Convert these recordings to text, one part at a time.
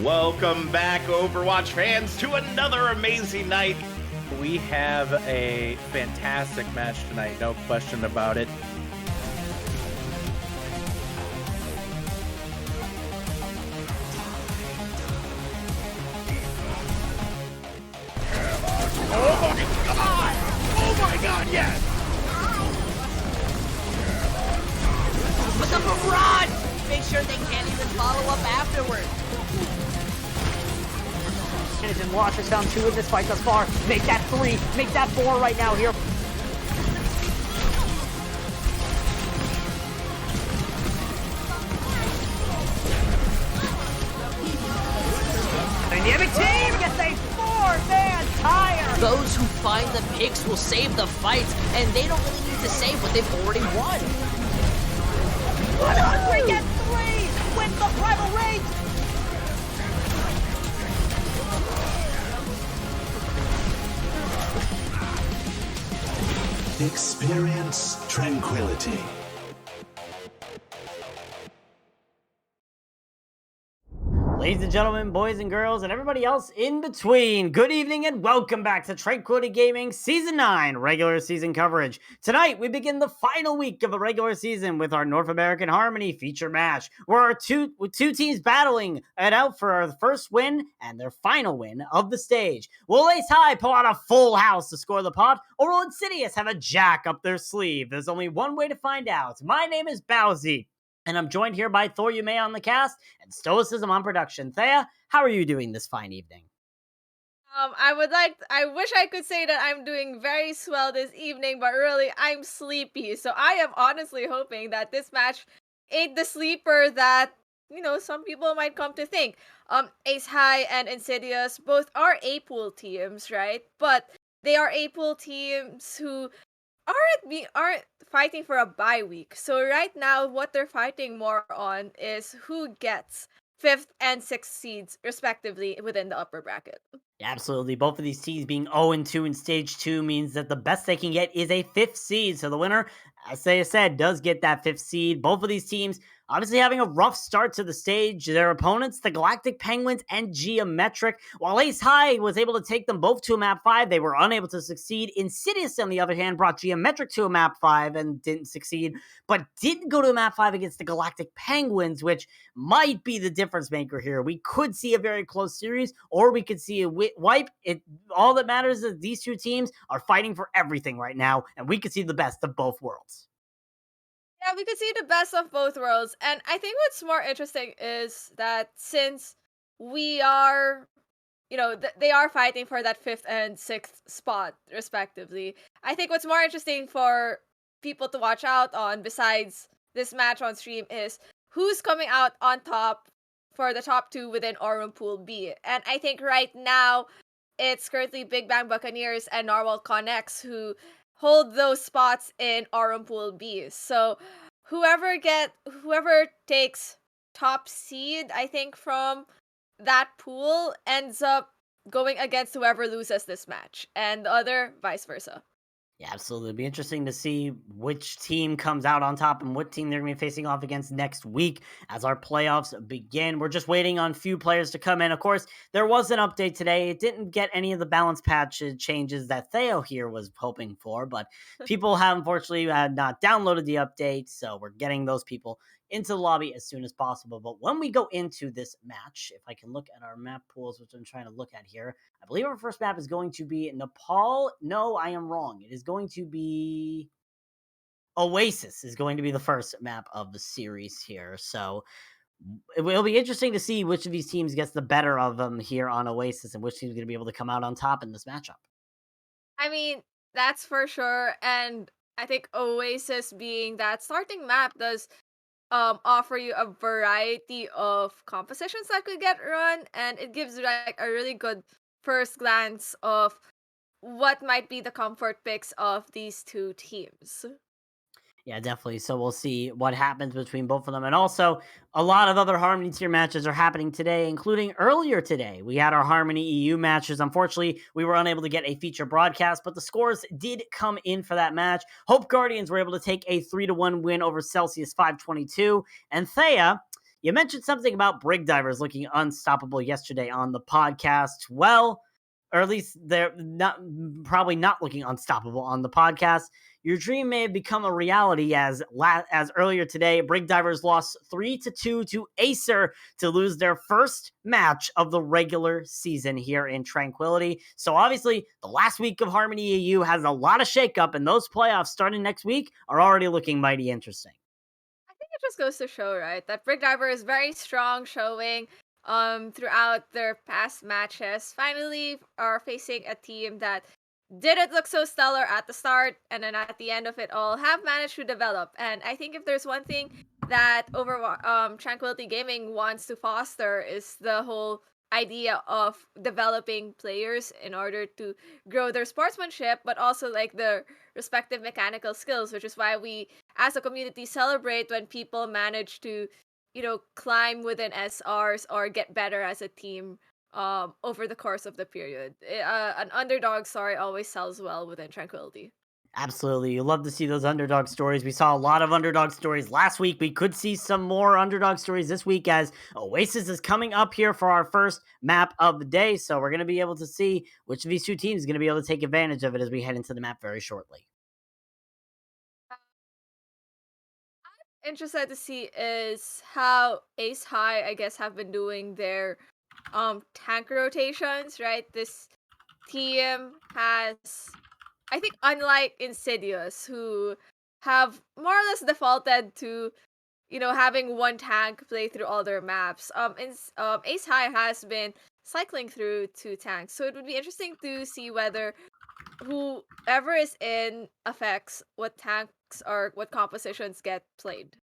Welcome back, Overwatch fans, to another amazing night. We have a fantastic match tonight, no question about it. Oh my god, yes! With the barrage! Make sure they can't even follow up afterwards. And Watch is down 2 in this fight thus far. Make that 3, make that 4 right now here. Dynamic team gets a 4-man tire. Those who find the picks will save the fight, and they don't really need to save what they've already won. 100 gets 3 wins the primal race. Experience tranquility. Ladies and gentlemen, boys and girls, and everybody else in between, good evening and welcome back to Tranquility Gaming Season 9 regular season coverage. Tonight, we begin the final week of the regular season with our North American Harmony feature match, where our two teams battling it out for our first win and their final win of the stage. Will Ace High pull out a full house to score the pot, or will Insidious have a jack up their sleeve? There's only one way to find out. My name is Bowsy, and I'm joined here by Thor Yume on the cast and Stoicism on production. Thea, how are you doing this fine evening? I wish I could say that I'm doing very swell this evening, but really, I'm sleepy. So I am honestly hoping that this match ain't the sleeper that, some people might come to think. Ace High and Insidious both are A-pool teams, right? But they are A-pool teams who aren't fighting for a bye week. So right now, what they're fighting more on is who gets 5th and 6th seeds, respectively, within the upper bracket. Absolutely. Both of these teams being 0-2 in Stage 2 means that the best they can get is a 5th seed. So the winner, as Thea said, does get that 5th seed. Both of these teams obviously having a rough start to the stage. Their opponents, the Galactic Penguins and Geometric. While Ace High was able to take them both to a map 5, they were unable to succeed. Insidious, on the other hand, brought Geometric to a map 5 and didn't succeed, but did go to a map 5 against the Galactic Penguins, which might be the difference maker here. We could see a very close series, or we could see a wipe. All that matters is these two teams are fighting for everything right now, and we could see the best of both worlds. Yeah, we could see the best of both worlds. And I think what's more interesting is that since we are, they are fighting for that 5th and 6th spot, respectively. I think what's more interesting for people to watch out on, besides this match on stream, is who's coming out on top for the top 2 within Aurum Pool B. And I think right now, it's currently Big Bang Buccaneers and Narwhal Connex who hold those spots in Aurum Pool B. So whoever takes top seed, I think, from that pool ends up going against whoever loses this match, and the other vice versa. Yeah, absolutely. It'll be interesting to see which team comes out on top and what team they're going to be facing off against next week as our playoffs begin. We're just waiting on a few players to come in. Of course, there was an update today. It didn't get any of the balance patch changes that Theo here was hoping for, but people have unfortunately not downloaded the update, so we're getting those people into the lobby as soon as possible. But when we go into this match, if I can look at our map pools, which I'm trying to look at here, I believe our first map is going to be Nepal. No, I am wrong. It is going to be Oasis is going to be the first map of the series here. So it will be interesting to see which of these teams gets the better of them here on Oasis and which team is going to be able to come out on top in this matchup. I mean, that's for sure. And I think Oasis being that starting map does offer you a variety of compositions that could get run, and it gives you like a really good first glance of what might be the comfort picks of these two teams. Yeah, definitely. So we'll see what happens between both of them. And also, a lot of other Harmony tier matches are happening today, including earlier today. We had our Harmony EU matches. Unfortunately, we were unable to get a feature broadcast, but the scores did come in for that match. Hope Guardians were able to take a 3-1 win over Celsius 522. And Thea, You mentioned something about Brig Divers looking unstoppable yesterday on the podcast. Well, or at least they're not probably not looking unstoppable on the podcast. Your dream may have become a reality as earlier today, Brig Divers lost 3-2 to Acer to lose their first match of the regular season here in Tranquility. So obviously, the last week of Harmony EU has a lot of shakeup, and those playoffs starting next week are already looking mighty interesting. I think it just goes to show, right, that Brick Diver is very strong showing throughout their past matches. Finally are facing a team that didn't look so stellar at the start, and then at the end of it all have managed to develop. And I think if there's one thing that Tranquility Gaming wants to foster is the whole idea of developing players in order to grow their sportsmanship, but also like their respective mechanical skills, which is why we as a community celebrate when people manage to, climb within SRs or get better as a team over the course of the period. An underdog story always sells well within Tranquility. Absolutely. You love to see those underdog stories. We saw a lot of underdog stories last week. We could see some more underdog stories this week as Oasis is coming up here for our first map of the day. So we're going to be able to see which of these two teams is going to be able to take advantage of it as we head into the map very shortly. Interested to see is how Ace High, I guess, have been doing their tank rotations, right? This team has, I think, unlike Insidious, who have more or less defaulted to, having one tank play through all their maps. Ace High has been cycling through two tanks, so it would be interesting to see whether whoever is in affects what tanks or what compositions get played.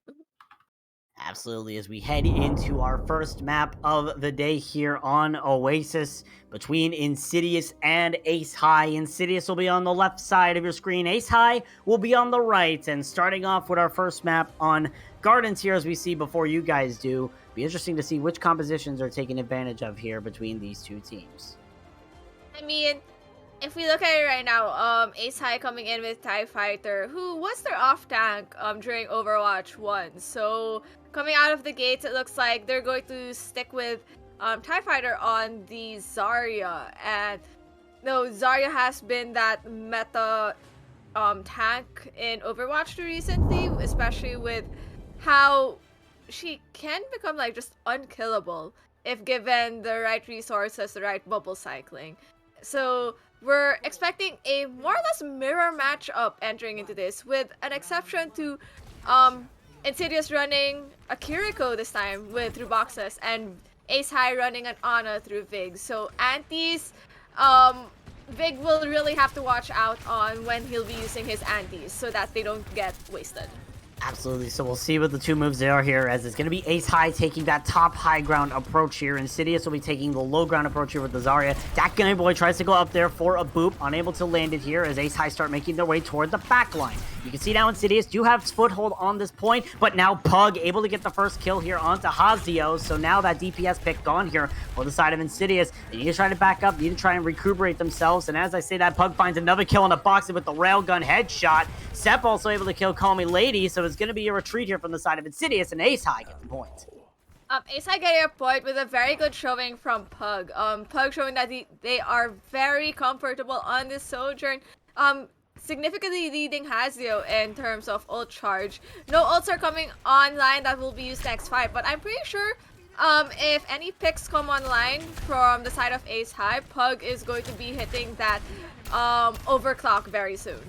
Absolutely, as we head into our first map of the day here on Oasis between Insidious and Ace High. Insidious will be on the left side of your screen. Ace High will be on the right. And starting off with our first map on Gardens here, as we see before you guys do, be interesting to see which compositions are taken advantage of here between these two teams. I mean, if we look at it right now, Ace High coming in with TIE Fighter, who was their off tank during Overwatch 1. So coming out of the gates, it looks like they're going to stick with TIE Fighter on the Zarya. And no, Zarya has been that meta tank in Overwatch 2 recently, especially with how she can become like just unkillable if given the right resources, the right bubble cycling. So we're expecting a more or less mirror matchup entering into this, with an exception to Insidious running a Kiriko this time through boxes, and Ace High running an Ana through Vig. So antis, Vig will really have to watch out on when he'll be using his antis so that they don't get wasted. Absolutely. So we'll see what the two moves they are here, as it's going to be Ace High taking that top high ground approach here. Insidious will be taking the low ground approach here with the Zarya. That Game Boy tries to go up there for a boop, unable to land it here as Ace High start making their way toward the back line. You can see now Insidious do have foothold on this point, but now Pug able to get the first kill here onto Hazio. So now that DPS pick gone here for the side of Insidious. They need to try to back up, need to try and recuperate themselves. And as I say that, Pug finds another kill on the box with the railgun headshot. Sep also able to kill Call Me Lady, so it's going to be a retreat here from the side of Insidious, and Ace High get the point. Ace High getting a point with a very good showing from Pug. Pug showing that they are very comfortable on this Sojourn. Significantly leading Hazio in terms of ult charge. No ults are coming online that will be used next fight, but I'm pretty sure if any picks come online from the side of Ace High, Pug is going to be hitting that overclock very soon.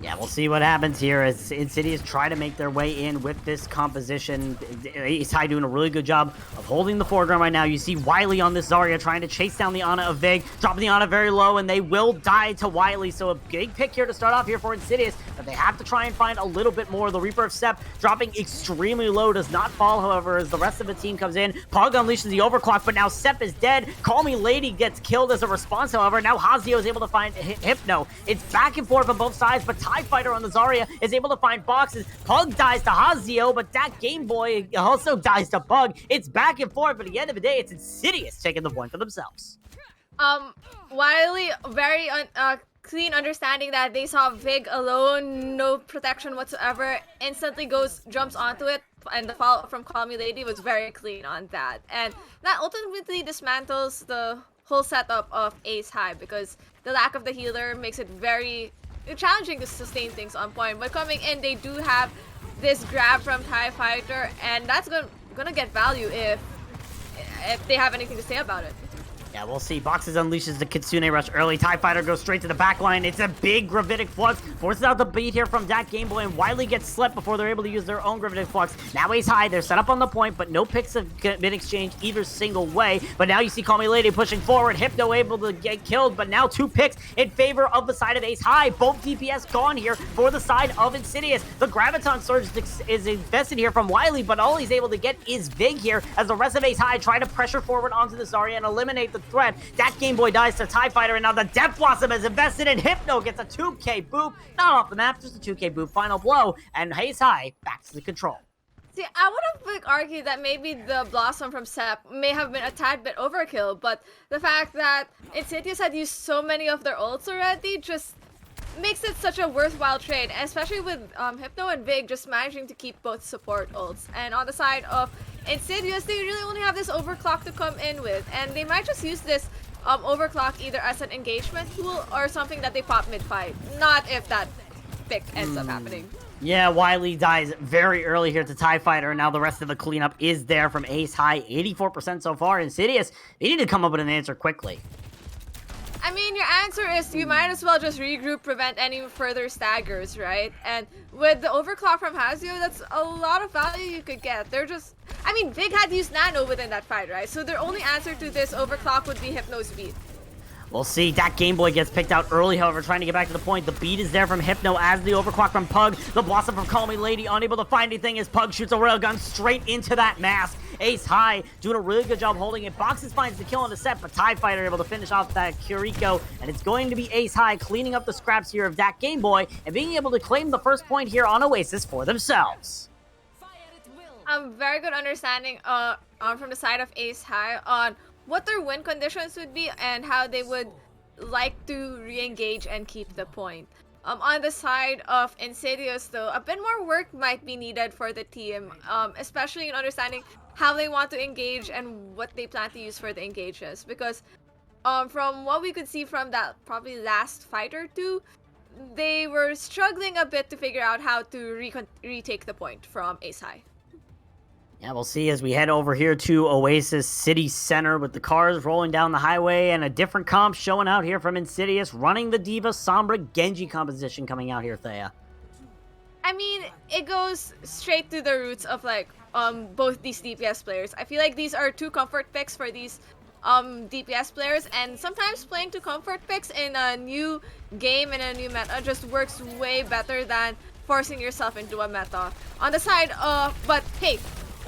Yeah, we'll see what happens here as Insidious try to make their way in with this composition. Ace High doing a really good job of holding the foreground right now. You see Wiley on this Zarya trying to chase down the Ana of Vig, dropping the Ana very low, and they will die to Wiley. So a big pick here to start off here for Insidious, but they have to try and find a little bit more. The Reaper of Sep dropping extremely low, does not fall, however, as the rest of the team comes in. Pog unleashes the overclock, but now Sep is dead. Call Me Lady gets killed as a response, however. Now Hazio is able to find Hypno. It's back and forth on both sides, but TIE Fighter on the Zarya is able to find boxes. Pug dies to Hazio, but that Game Boy also dies to Pug. It's back and forth, but at the end of the day, it's Insidious taking the point for themselves. Wiley very clean understanding that they saw Vig alone, no protection whatsoever, instantly jumps onto it, and the follow from Call Me Lady was very clean on that. And that ultimately dismantles the whole setup of Ace High, because the lack of the healer makes it very challenging to sustain things on point. But coming in, they do have this grab from TIE Fighter, and that's gonna get value if they have anything to say about it. Yeah, we'll see. Boxes unleashes the Kitsune Rush early. TIE Fighter goes straight to the back line. It's a big Gravitic Flux. Forces out the beat here from that Game Boy, and Wily gets slept before they're able to use their own Gravitic Flux. Now Ace High, they're set up on the point, but no picks have been exchanged either single way. But now you see Call Me Lady pushing forward. Hypno able to get killed, but now 2 picks in favor of the side of Ace High. Both DPS gone here for the side of Insidious. The Graviton Surge is invested here from Wily, but all he's able to get is Vig here as the rest of Ace High try to pressure forward onto the Zarya and eliminate the threat. That Game Boy dies to TIE Fighter, and now the Death Blossom is invested in Hypno, gets a 2K boop. Not off the map, just a 2K boop. Final blow, and Ace High back to the control. See, I would have argued that maybe the Blossom from Sep may have been a tad bit overkill, but the fact that Insidious had used so many of their ults already just makes it such a worthwhile trade, especially with Hypno and Vig just managing to keep both support ults. And on the side of Insidious, they really only have this overclock to come in with, and they might just use this overclock either as an engagement tool or something that they pop mid-fight. Not if that pick ends up happening. Yeah, Wily dies very early here to TIE Fighter, and now the rest of the cleanup is there from Ace High. 84% so far. Insidious, they need to come up with an answer quickly. I mean, your answer is you might as well just regroup, prevent any further staggers, right? And with the overclock from Hazio, that's a lot of value you could get. They're just... I mean, Vig had used Nano within that fight, right? So their only answer to this overclock would be Hypno's beat. We'll see. That Game Boy gets picked out early, however, trying to get back to the point. The beat is there from Hypno as the overclock from Pug. The Blossom from Call Me Lady, unable to find anything as Pug shoots a railgun straight into that mask. Ace High doing a really good job holding it. Boxes finds the kill on the set, but TIE Fighter able to finish off that Kiriko. And it's going to be Ace High cleaning up the scraps here of that Game Boy and being able to claim the first point here on Oasis for themselves. Very good understanding from the side of Ace High on what their win conditions would be and how they would like to re-engage and keep the point. On the side of Insidious, though, a bit more work might be needed for the team, especially in understanding how they want to engage and what they plan to use for the engages. Because from what we could see from that probably last fight or two, they were struggling a bit to figure out how to retake the point from Ace High. Yeah, we'll see as we head over here to Oasis City Center with the cars rolling down the highway and a different comp showing out here from Insidious, running the Diva Sombra Genji composition coming out here, Thea. I mean, it goes straight to the roots of like both these DPS players. I feel like these are 2 comfort picks for these DPS players, and sometimes playing 2 comfort picks in a new game and a new meta just works way better than forcing yourself into a meta. On the side but hey,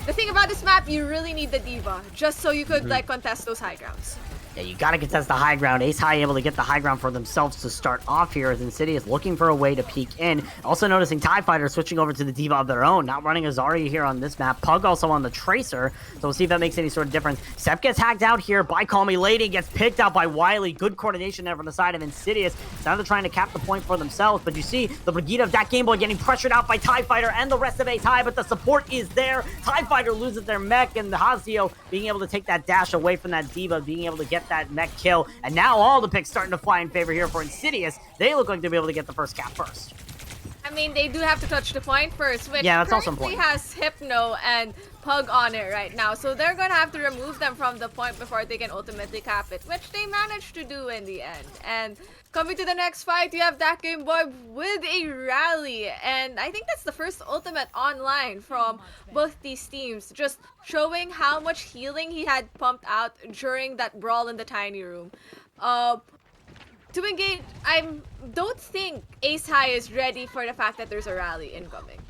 the thing about this map, you really need the Diva, just so you could like contest those high grounds. Yeah, you gotta contest the high ground. Ace High able to get the high ground for themselves to start off here as Insidious looking for a way to peek in. Also noticing TIE Fighter switching over to the Diva of their own, not running a Zarya here on this map. Pug also on the Tracer, so we'll see if that makes any sort of difference. Sep gets hacked out here by Call Me Lady, gets picked out by Wily. Good coordination there from the side of Insidious. Now they're trying to cap the point for themselves, but you see the Brigitte of that Game Boy getting pressured out by TIE Fighter and the rest of Ace High, but the support is there. TIE Fighter loses their mech, and the Hazio being able to take that dash away from that Diva, being able to get that mech kill. And now all the picks starting to fly in favor here for Insidious. They look like they'll be able to get the first cap first. I mean, they do have to touch the point first, which yeah, that's also important. Has Hypno and Pug on it right now. So they're going to have to remove them from the point before they can ultimately cap it, which they managed to do in the end. And coming to the next fight, you have that Game Boy with a rally. And I think that's the first ultimate online from both these teams, just showing how much healing he had pumped out during that brawl in the tiny room. To engage, I don't think Ace High is ready for the fact that there's a rally incoming.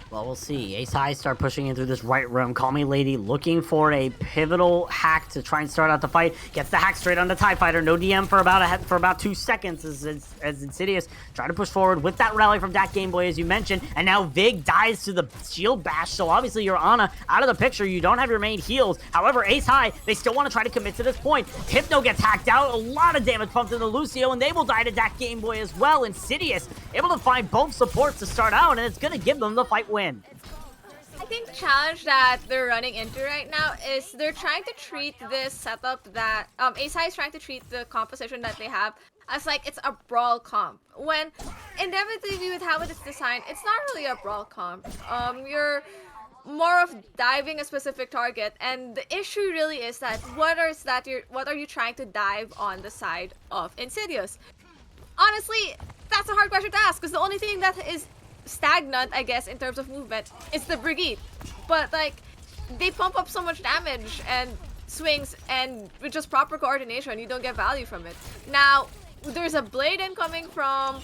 Well, we'll see. Ace High start pushing in through this right room. Call Me Lady looking for a pivotal hack to try and start out the fight. Gets the hack straight on the TIE Fighter. No DM for about 2 seconds as Insidious try to push forward with that rally from Dak Game Boy, as you mentioned. And now Vig dies to the shield bash. So obviously your Ana out of the picture. You don't have your main heals. However, Ace High, they still want to try to commit to this point. Hypno gets hacked out. A lot of damage pumped into Lucio, and they will die to Dak Game Boy as well. Insidious able to find both supports to start out, and it's going to give them the fight win. I think the challenge that they're running into right now is they're trying to treat this setup that Ace High is trying to treat the composition that they have as like it's a brawl comp. When inevitably with how it's designed, it's not really a brawl comp. You're more of diving a specific target, and the issue really is that what are you trying to dive on the side of Insidious? Honestly, that's a hard question to ask because the only thing that is stagnant, I guess, in terms of movement is the Brigade. But like, they pump up so much damage and swings, and with just proper coordination, you don't get value from it. Now, there's a blade incoming from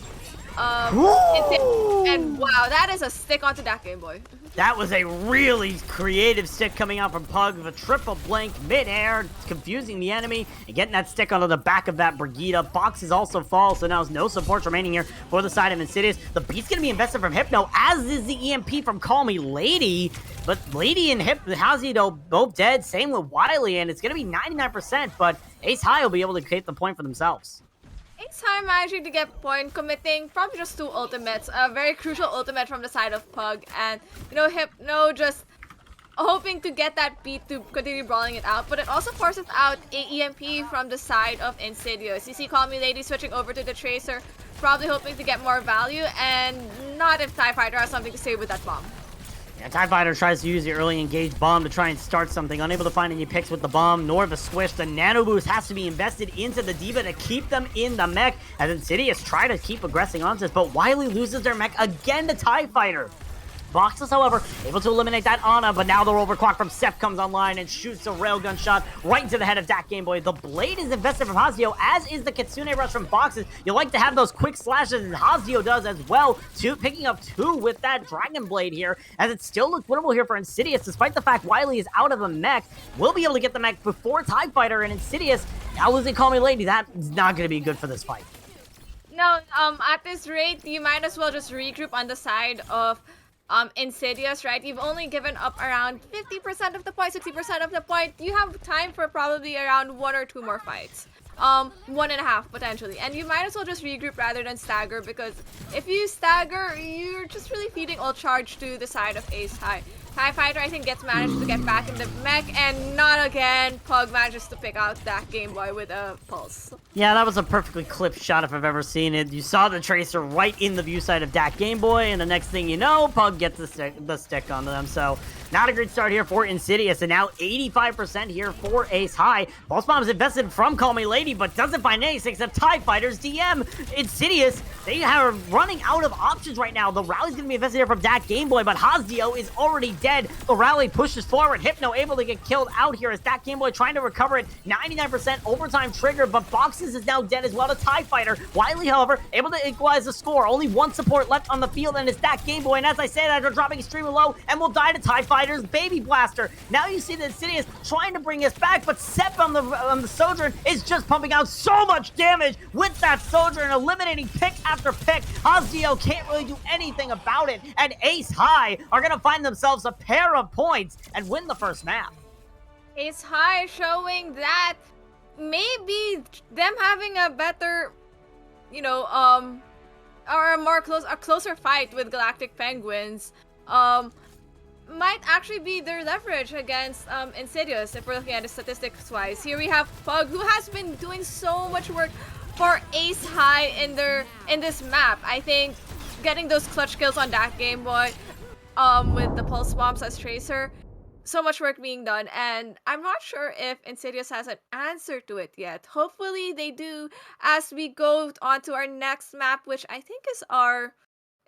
and wow, that is a stick onto that Game Boy. That was a really creative stick coming out from Pug with a triple blink mid-air, confusing the enemy and getting that stick onto the back of that Brigida. Boxes also fall, so now there's no supports remaining here for the side of Insidious. The beat's going to be invested from Hypno, as is the EMP from Call Me Lady. But Lady and Hazito both dead, same with Wily, and it's going to be 99%, but Ace High will be able to create the point for themselves. Ace High managing to get point, committing probably just 2 ultimates, a very crucial ultimate from the side of Pug, and Hypno just hoping to get that beat to continue brawling it out, but it also forces out a EMP from the side of Insidious. You see Call Me Lady switching over to the Tracer, probably hoping to get more value, and not if TIE Fighter has something to say with that bomb. Yeah, TIE Fighter tries to use the early engaged bomb to try and start something. Unable to find any picks with the bomb, nor the swish. The nano boost has to be invested into the Diva to keep them in the mech, as Insidious try to keep aggressing onto this, but Wily loses their mech again to TIE Fighter. Boxes, however, able to eliminate that Ana, but now the overclock from Seth comes online and shoots a railgun shot right into the head of Dak Game Boy. The blade is invested from Hazio, as is the Kitsune rush from Boxes. You like to have those quick slashes, and Hazio does as well, picking up 2 with that Dragon Blade here, as it still looks winnable here for Insidious, despite the fact Wily is out of the mech. Will be able to get the mech before TIE Fighter, and Insidious now losing Call Me Lady. That is not going to be good for this fight. No, at this rate, you might as well just regroup on the side of Insidious, right? You've only given up around 50% of the point, 60% of the point. You have time for probably around 1 or 2 more fights. 1.5 potentially. And you might as well just regroup rather than stagger, because if you stagger, you're just really feeding all charge to the side of Ace High. TIE Fighter, I think, managed to get back in the mech, and not again. Pug manages to pick out that Game Boy with a pulse. Yeah, that was a perfectly clipped shot if I've ever seen it. You saw the Tracer right in the view side of Dak Game Boy, and the next thing you know, Pug gets the stick onto them. So, not a great start here for Insidious, and now 85% here for Ace High. Pulse Bomb is invested from Call Me Lady, but doesn't find anything except TIE Fighter's DM. Insidious, they are running out of options right now. The rally's going to be invested here from Dak Game Boy, but Hazio is already dead. The rally pushes forward. Hypno able to get killed out here as Dak Game Boy trying to recover it. 99% overtime trigger, but Boxes is now dead as well to TIE Fighter. Wily, however, able to equalize the score. Only 1 support left on the field, and it's Dak Game Boy. And as I say that, they're dropping extremely low and will die to TIE Fighter's Baby Blaster. Now you see that Insidious trying to bring us back, but Sep on the Sojourn is just pumping out so much damage with that Sojourn, eliminating pick after pick. Hazio can't really do anything about it, and Ace High are going to find themselves a pair of points and win the first map. Ace High showing that maybe them having a better, or a closer fight with Galactic Penguins, might actually be their leverage against Insidious if we're looking at it statistics wise. Here we have Pug, who has been doing so much work for Ace High in this map. I think getting those clutch kills on that Game Boy, with the pulse bombs as Tracer, so much work being done, and I'm not sure if Insidious has an answer to it yet. Hopefully they do as we go on to our next map, which I think is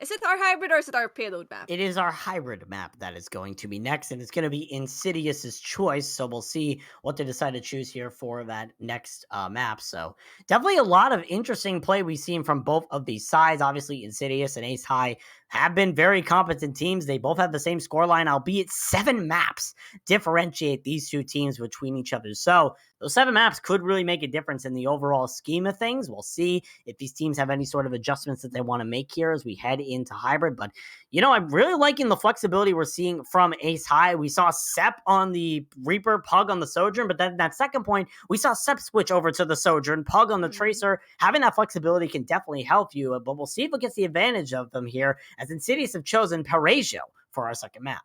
is it our hybrid or is it our payload map? It is our hybrid map that is going to be next, and it's going to be Insidious's choice, so we'll see what they decide to choose here for that next map. So definitely a lot of interesting play we've seen from both of these sides. Obviously, Insidious and Ace High have been very competent teams. They both have the same scoreline, albeit 7 maps differentiate these two teams between each other. So those 7 maps could really make a difference in the overall scheme of things. We'll see if these teams have any sort of adjustments that they want to make here as we head into hybrid. But, I'm really liking the flexibility we're seeing from Ace High. We saw Sep on the Reaper, Pug on the Sojourn, but then that second point, we saw Sep switch over to the Sojourn, Pug on the Tracer. Having that flexibility can definitely help you, but we'll see if it gets the advantage of them here, as Insidious have chosen Paraiso for our second map.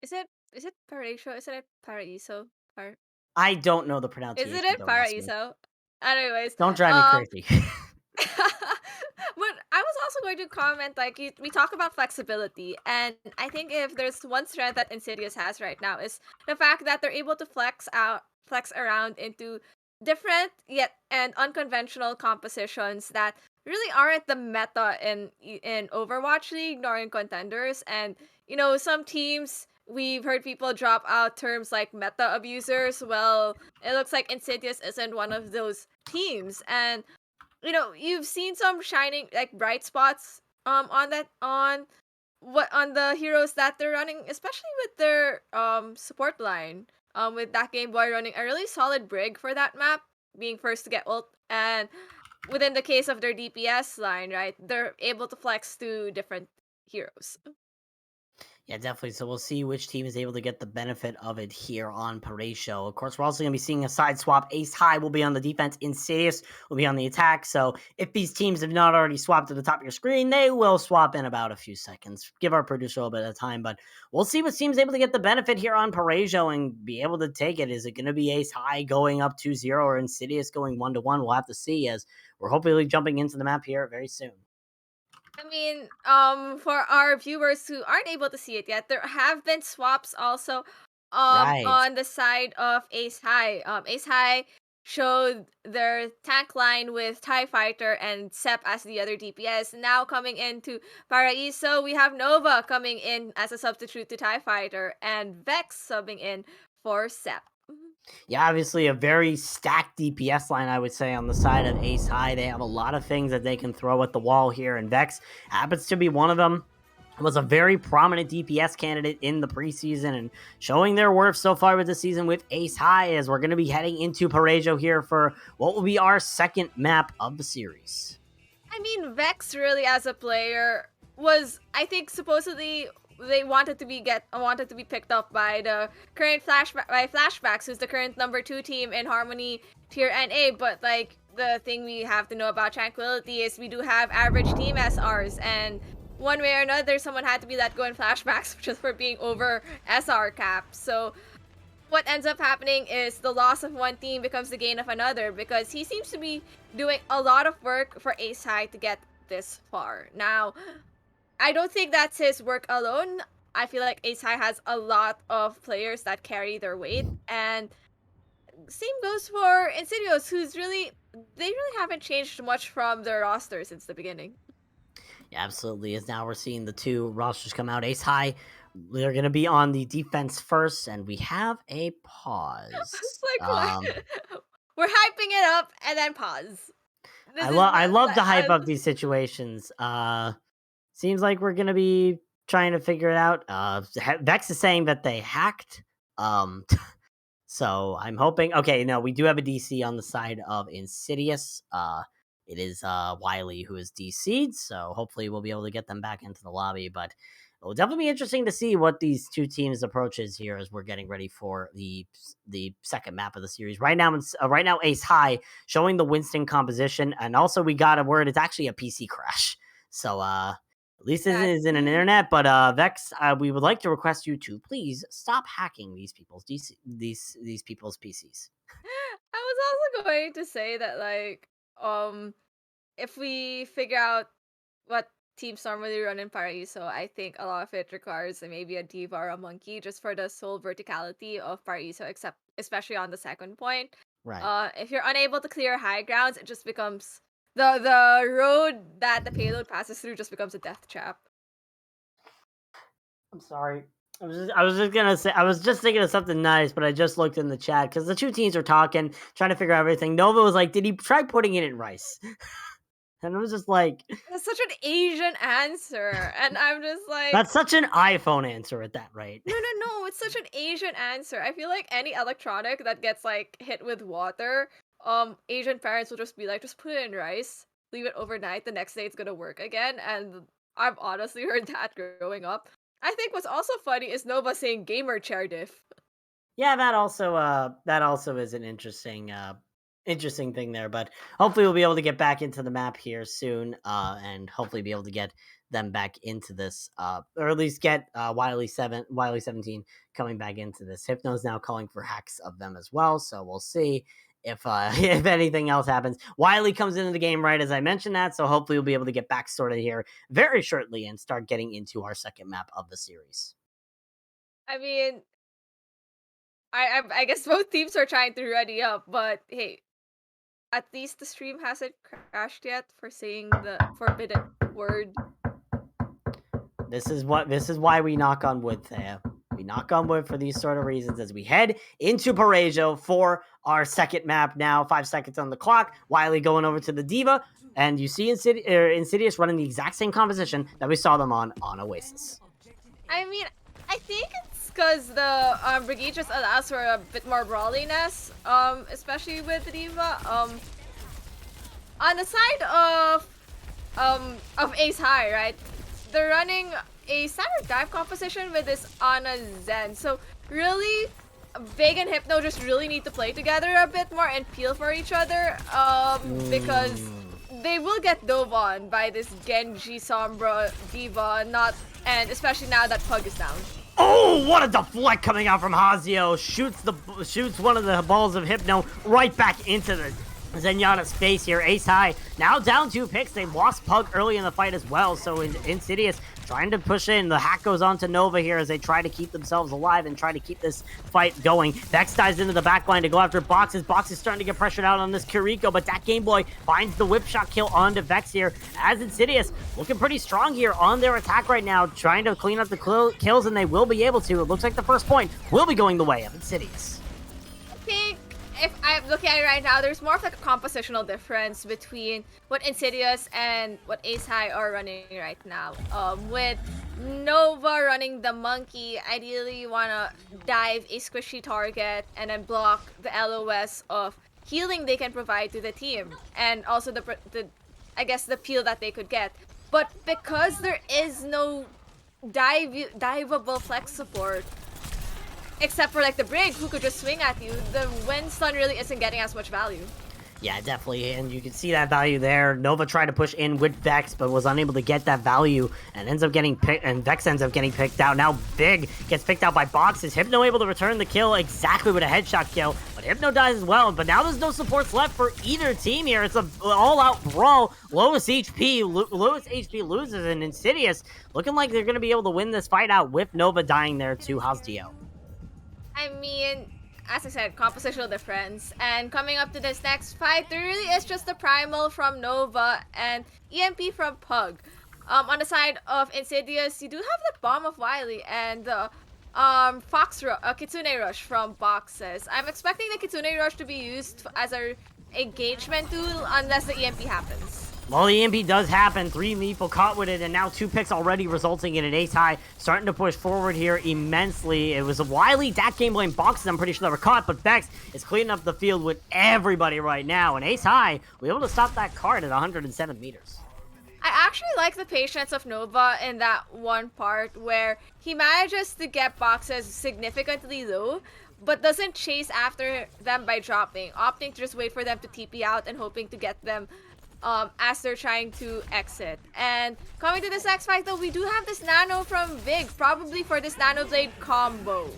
Is it Paraiso? Isn't it Paraiso? I don't know the pronunciation. Isn't it Don't ask me. Paraiso? Anyways, Don't drive me crazy. but I was also going to comment, like, we talk about flexibility, and I think if there's one strength that Insidious has right now is the fact that they're able to flex around into different yet and unconventional compositions that really aren't the meta in Overwatch League nor in contenders. And some teams, we've heard people drop out terms like meta abusers. Well, it looks like Insidious isn't one of those teams, and you've seen some shining, like, bright spots on the heroes that they're running, especially with their support line. With that Game Boy running a really solid Brig for that map, being first to get ult, and within the case of their DPS line, right, they're able to flex to different heroes. Yeah, definitely. So we'll see which team is able to get the benefit of it here on Paraiso. Of course, we're also going to be seeing a side swap. Ace High will be on the defense. Insidious will be on the attack. So if these teams have not already swapped at the top of your screen, they will swap in about a few seconds. Give our producer a little bit of time, but we'll see what team's able to get the benefit here on Paraiso and be able to take it. Is it going to be Ace High going up 2-0 or Insidious going 1-1? We'll have to see, as we're hopefully jumping into the map here very soon. I mean, for our viewers who aren't able to see it yet, there have been swaps also Right. on the side of Ace High. Ace High showed their tank line with TIE Fighter and Sep as the other DPS. Now coming into Paraiso, we have Nova coming in as a substitute to TIE Fighter, and Vex subbing in for Sep. Yeah, obviously a very stacked DPS line, I would say, on the side of Ace High. They have a lot of things that they can throw at the wall here, and Vex happens to be one of them. Was a very prominent DPS candidate in the preseason and showing their worth so far with the season with Ace High, as we're going to be heading into Paraiso here for what will be our second map of the series. I mean, Vex really as a player was, I think, supposedly they wanted to be picked up by the current Flashbacks, who's the current number 2 team in Harmony Tier NA. But, like, the thing we have to know about Tranquility is we do have average team SRs, and one way or another, someone had to be let go in Flashbacks just for being over SR cap. So what ends up happening is the loss of one team becomes the gain of another, because he seems to be doing a lot of work for Ace High to get this far. Now, I don't think that's his work alone. I feel like Ace High has a lot of players that carry their weight, and same goes for Insidious, they really haven't changed much from their roster since the beginning. Yeah, absolutely. As now we're seeing the two rosters come out. Ace High, they're going to be on the defense first, and we have a pause. It's like, we're hyping it up and then pause. I love to hype up these situations. Seems like we're going to be trying to figure it out. Vex is saying that they hacked. So I'm hoping. Okay, no, we do have a DC on the side of Insidious. It is Wiley who is DC'd, so hopefully we'll be able to get them back into the lobby. But it will definitely be interesting to see what these two teams' approach is here as we're getting ready for the second map of the series. Right now, Ace High showing the Winston composition, and also we got a word. It's actually a PC crash. So at least it isn't an internet. But Vex, we would like to request you to please stop hacking these people's these people's PCs. I was also going to say that, like, if we figure out what teams normally run in Paraiso, I think a lot of it requires maybe a diva or a monkey, just for the sole verticality of Paraiso, except especially on the second point. Right. If you're unable to clear high grounds, it just becomes the road that the payload passes through just becomes a death trap. I'm sorry. I was just gonna say, I was just thinking of something nice, but I just looked in the chat because the two teams are talking, trying to figure out everything. Nova was like, "Did he try putting it in rice?" And it was just like, That's such an Asian answer. And I'm just like, that's such an iPhone answer at that rate. no, it's such an Asian answer. I feel like any electronic that gets like hit with water, Asian parents will just be like, just put it in rice, leave it overnight, the next day it's gonna work again. And I've honestly heard that growing up. I think what's also funny is Nova saying gamer chair diff. Yeah, that also is an interesting thing there, but hopefully we'll be able to get back into the map here soon, and hopefully be able to get them back into this, or at least get Wiley 17 coming back into this. Hypno's now calling for hacks of them as well, so we'll see if if anything else happens. Wiley comes into the game right as I mentioned that, so hopefully we'll be able to get back sorted here very shortly and start getting into our second map of the series. I mean, I guess both teams are trying to ready up, but hey, at least the stream hasn't crashed yet for saying the forbidden word. This is why we knock on wood, Thea. We knock on wood for these sort of reasons as we head into Paraiso for our second map now. 5 seconds on the clock. Wiley going over to the Diva, and you see Insidious running the exact same composition that we saw them on Oasis. I mean, I think it's because the Brigade just allows for a bit more brawliness, especially with the Diva. On the side of Ace High, right? They're running a standard dive composition with this Ana Zen. So really, Big and Hypno just really need to play together a bit more and peel for each other. Because they will get dove on by this Genji Sombra Diva, and especially now that Pug is down. Oh, what a deflect coming out from Hazio. Shoots one of the balls of Hypno right back into the Zenyatta's face here. Ace High now down 2 picks. They lost Pug early in the fight as well, so Insidious trying to push in. The hack goes on to Nova here as they try to keep themselves alive and try to keep this fight going. Vex dives into the back line to go after Boxes. Box is starting to get pressured out on this Kiriko, but that Game Boy finds the whip shot kill onto Vex here as Insidious looking pretty strong here on their attack right now, trying to clean up the kills, and they will be able to. It looks like the first point will be going the way of Insidious. I think if I'm looking at it right now, there's more of like a compositional difference between what Insidious and what Ace High are running right now. With Nova running the monkey, ideally you wanna dive a squishy target and then block the LOS of healing they can provide to the team, and also the I guess the peel that they could get. But because there is no diveable flex support, except for like the Brig who could just swing at you, the Winston really isn't getting as much value. Yeah, definitely, and you can see that value there. Nova tried to push in with Vex, but was unable to get that value, and ends up getting picked, and Vex ends up getting picked out. Now Big gets picked out by Boxes. Hypno able to return the kill exactly with a headshot kill, but Hypno dies as well. But now there's no supports left for either team here. It's an all-out brawl. Lowest HP loses, and Insidious looking like they're going to be able to win this fight out with Nova dying there to Hasdio. I mean, as I said, compositional difference. And coming up to this next fight, there really is just the Primal from Nova and EMP from Pug. On the side of Insidious, you do have the Bomb of Wily and the Kitsune Rush from Boxes. I'm expecting the Kitsune Rush to be used as a engagement tool unless the EMP happens. Well, the EMP does happen. 3 people caught with it, and now 2 picks already resulting in an Ace High starting to push forward here immensely. It was a Wily, that Game Boy, and Boxes I'm pretty sure they were caught, but Vex is cleaning up the field with everybody right now, and Ace High will be able to stop that card at 107 meters. I actually like the patience of Nova in that one part where he manages to get Boxes significantly low, but doesn't chase after them by dropping, opting to just wait for them to TP out and hoping to get them as they're trying to exit. And coming to this next fight though, we do have this Nano from Big, probably for this Nano Blade combo.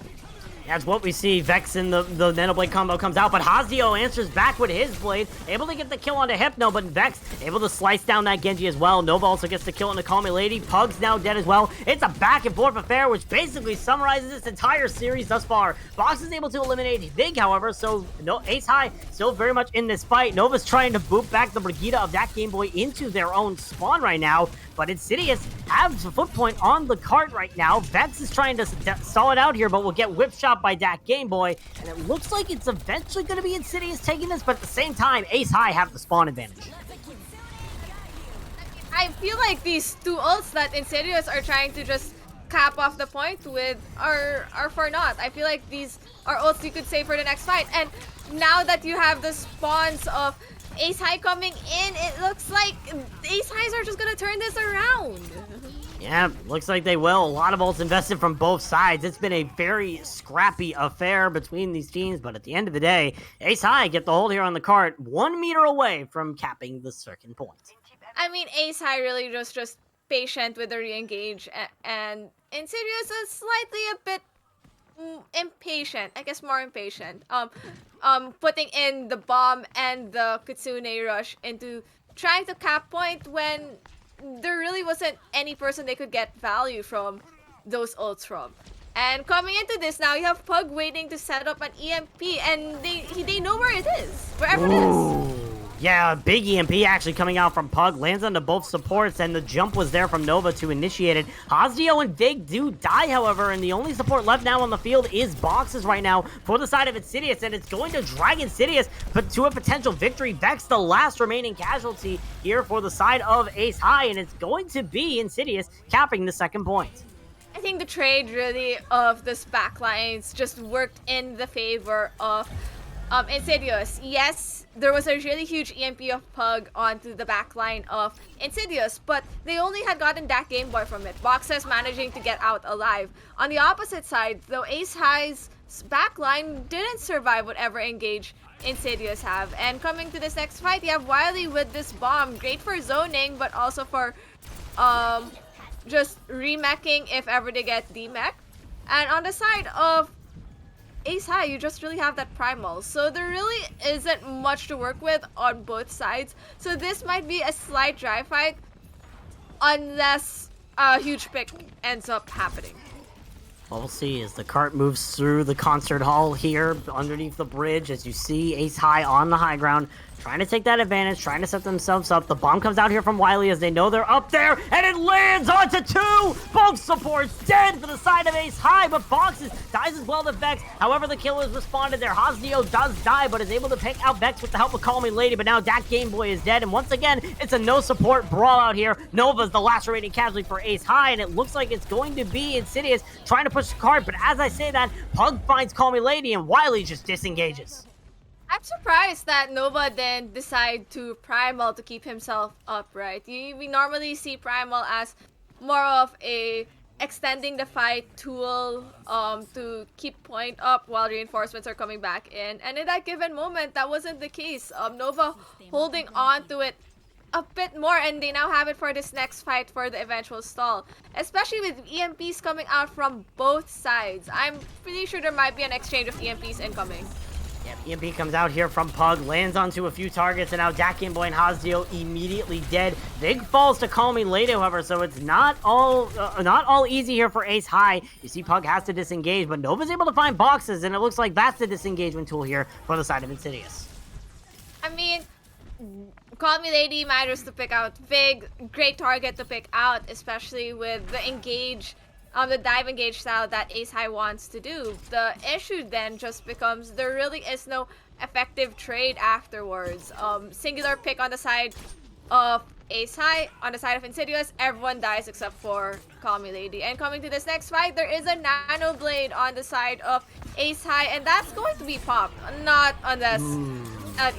That's what we see. Vex in the Nano Blade combo comes out, but Hazio answers back with his blade, able to get the kill onto Hypno, but Vex able to slice down that Genji as well. Nova also gets the kill on the Call Me Lady. Pug's now dead as well. It's a back and forth affair, which basically summarizes this entire series thus far. Box is able to eliminate Big, however, so Ace High still very much in this fight. Nova's trying to boot back the Brigida of that Game Boy into their own spawn right now, but Insidious has a foot point on the cart right now. Vex is trying to stall it out here, but will get whip shot by that Game Boy, and it looks like it's eventually going to be Insidious taking this, but at the same time, Ace High have the spawn advantage. I feel like these two ults that Insidious are trying to just cap off the point with are for naught. I feel like these are ults you could save for the next fight. And now that you have the spawns of Ace High coming in, it looks like Ace Highs are just gonna turn this around. Yeah, looks like they will. A lot of ults invested from both sides. It's been a very scrappy affair between these teams, but at the end of the day, Ace High get the hold here on the cart, 1 meter away from capping the second point. I mean, Ace High really just patient with the re-engage, and Insidious is slightly a bit impatient. I guess more impatient. Putting in the bomb and the Kitsune rush into trying to cap point when there really wasn't any person they could get value from those ults from. And coming into this now, you have Pug waiting to set up an EMP, and they know where it is, wherever it is. Yeah, big EMP actually coming out from Pug, lands onto both supports, and the jump was there from Nova to initiate it. Hazio and Vig do die, however, and the only support left now on the field is Boxes right now for the side of Insidious, and it's going to drag Insidious but to a potential victory. Vex, the last remaining casualty here for the side of Ace High, and it's going to be Insidious capping the second point. I think the trade really of this backlines just worked in the favor of Insidious. Yes, there was a really huge EMP of Pug onto the backline of Insidious, but they only had gotten that Game Boy from it. Boxes managing to get out alive. On the opposite side, though, Ace High's backline didn't survive whatever engage Insidious have. And coming to this next fight, you have Wily with this bomb. Great for zoning, but also for just remeching if ever they get demech. And on the side of Ace High, you just really have that primal, so there really isn't much to work with on both sides. So this might be a slight dry fight unless a huge pick ends up happening. Well, we'll see as the cart moves through the concert hall here underneath the bridge. As you see Ace High on the high ground, trying to take that advantage, trying to set themselves up. The bomb comes out here from Wily as they know they're up there, and it lands onto two! Both supports dead for the side of Ace High, but Boxes dies as well to Vex. However, the killers responded there. Hazio does die, but is able to pick out Vex with the help of Call Me Lady, but now that Game Boy is dead, and once again, it's a no-support brawl out here. Nova's the last remaining casualty for Ace High, and it looks like it's going to be Insidious trying to push the cart, but as I say that, Pug finds Call Me Lady, and Wily just disengages. I'm surprised that Nova didn't decide to Primal to keep himself upright. We normally see Primal as more of a extending the fight tool to keep point up while reinforcements are coming back in. And in that given moment, that wasn't the case. Nova holding on to it a bit more, and they now have it for this next fight for the eventual stall. Especially with EMPs coming out from both sides. I'm pretty sure there might be an exchange of EMPs incoming. Yeah, EMP comes out here from Pug, lands onto a few targets, and now Dak Game Boy and Hazio immediately dead. Big falls to Call Me Lady, however, so it's not all easy here for Ace High. You see Pug has to disengage, but Nova's able to find Boxes, and it looks like that's the disengagement tool here for the side of Insidious. I mean, Call Me Lady matters to pick out. Vig, great target to pick out, especially with the engage, the dive engage style that Ace High wants to do. The issue then just becomes there really is no effective trade afterwards. Singular pick on the side of Ace High, on the side of Insidious, everyone dies except for Call Me Lady. And coming to this next fight, there is a Nano Blade on the side of Ace High, and that's going to be popped, not unless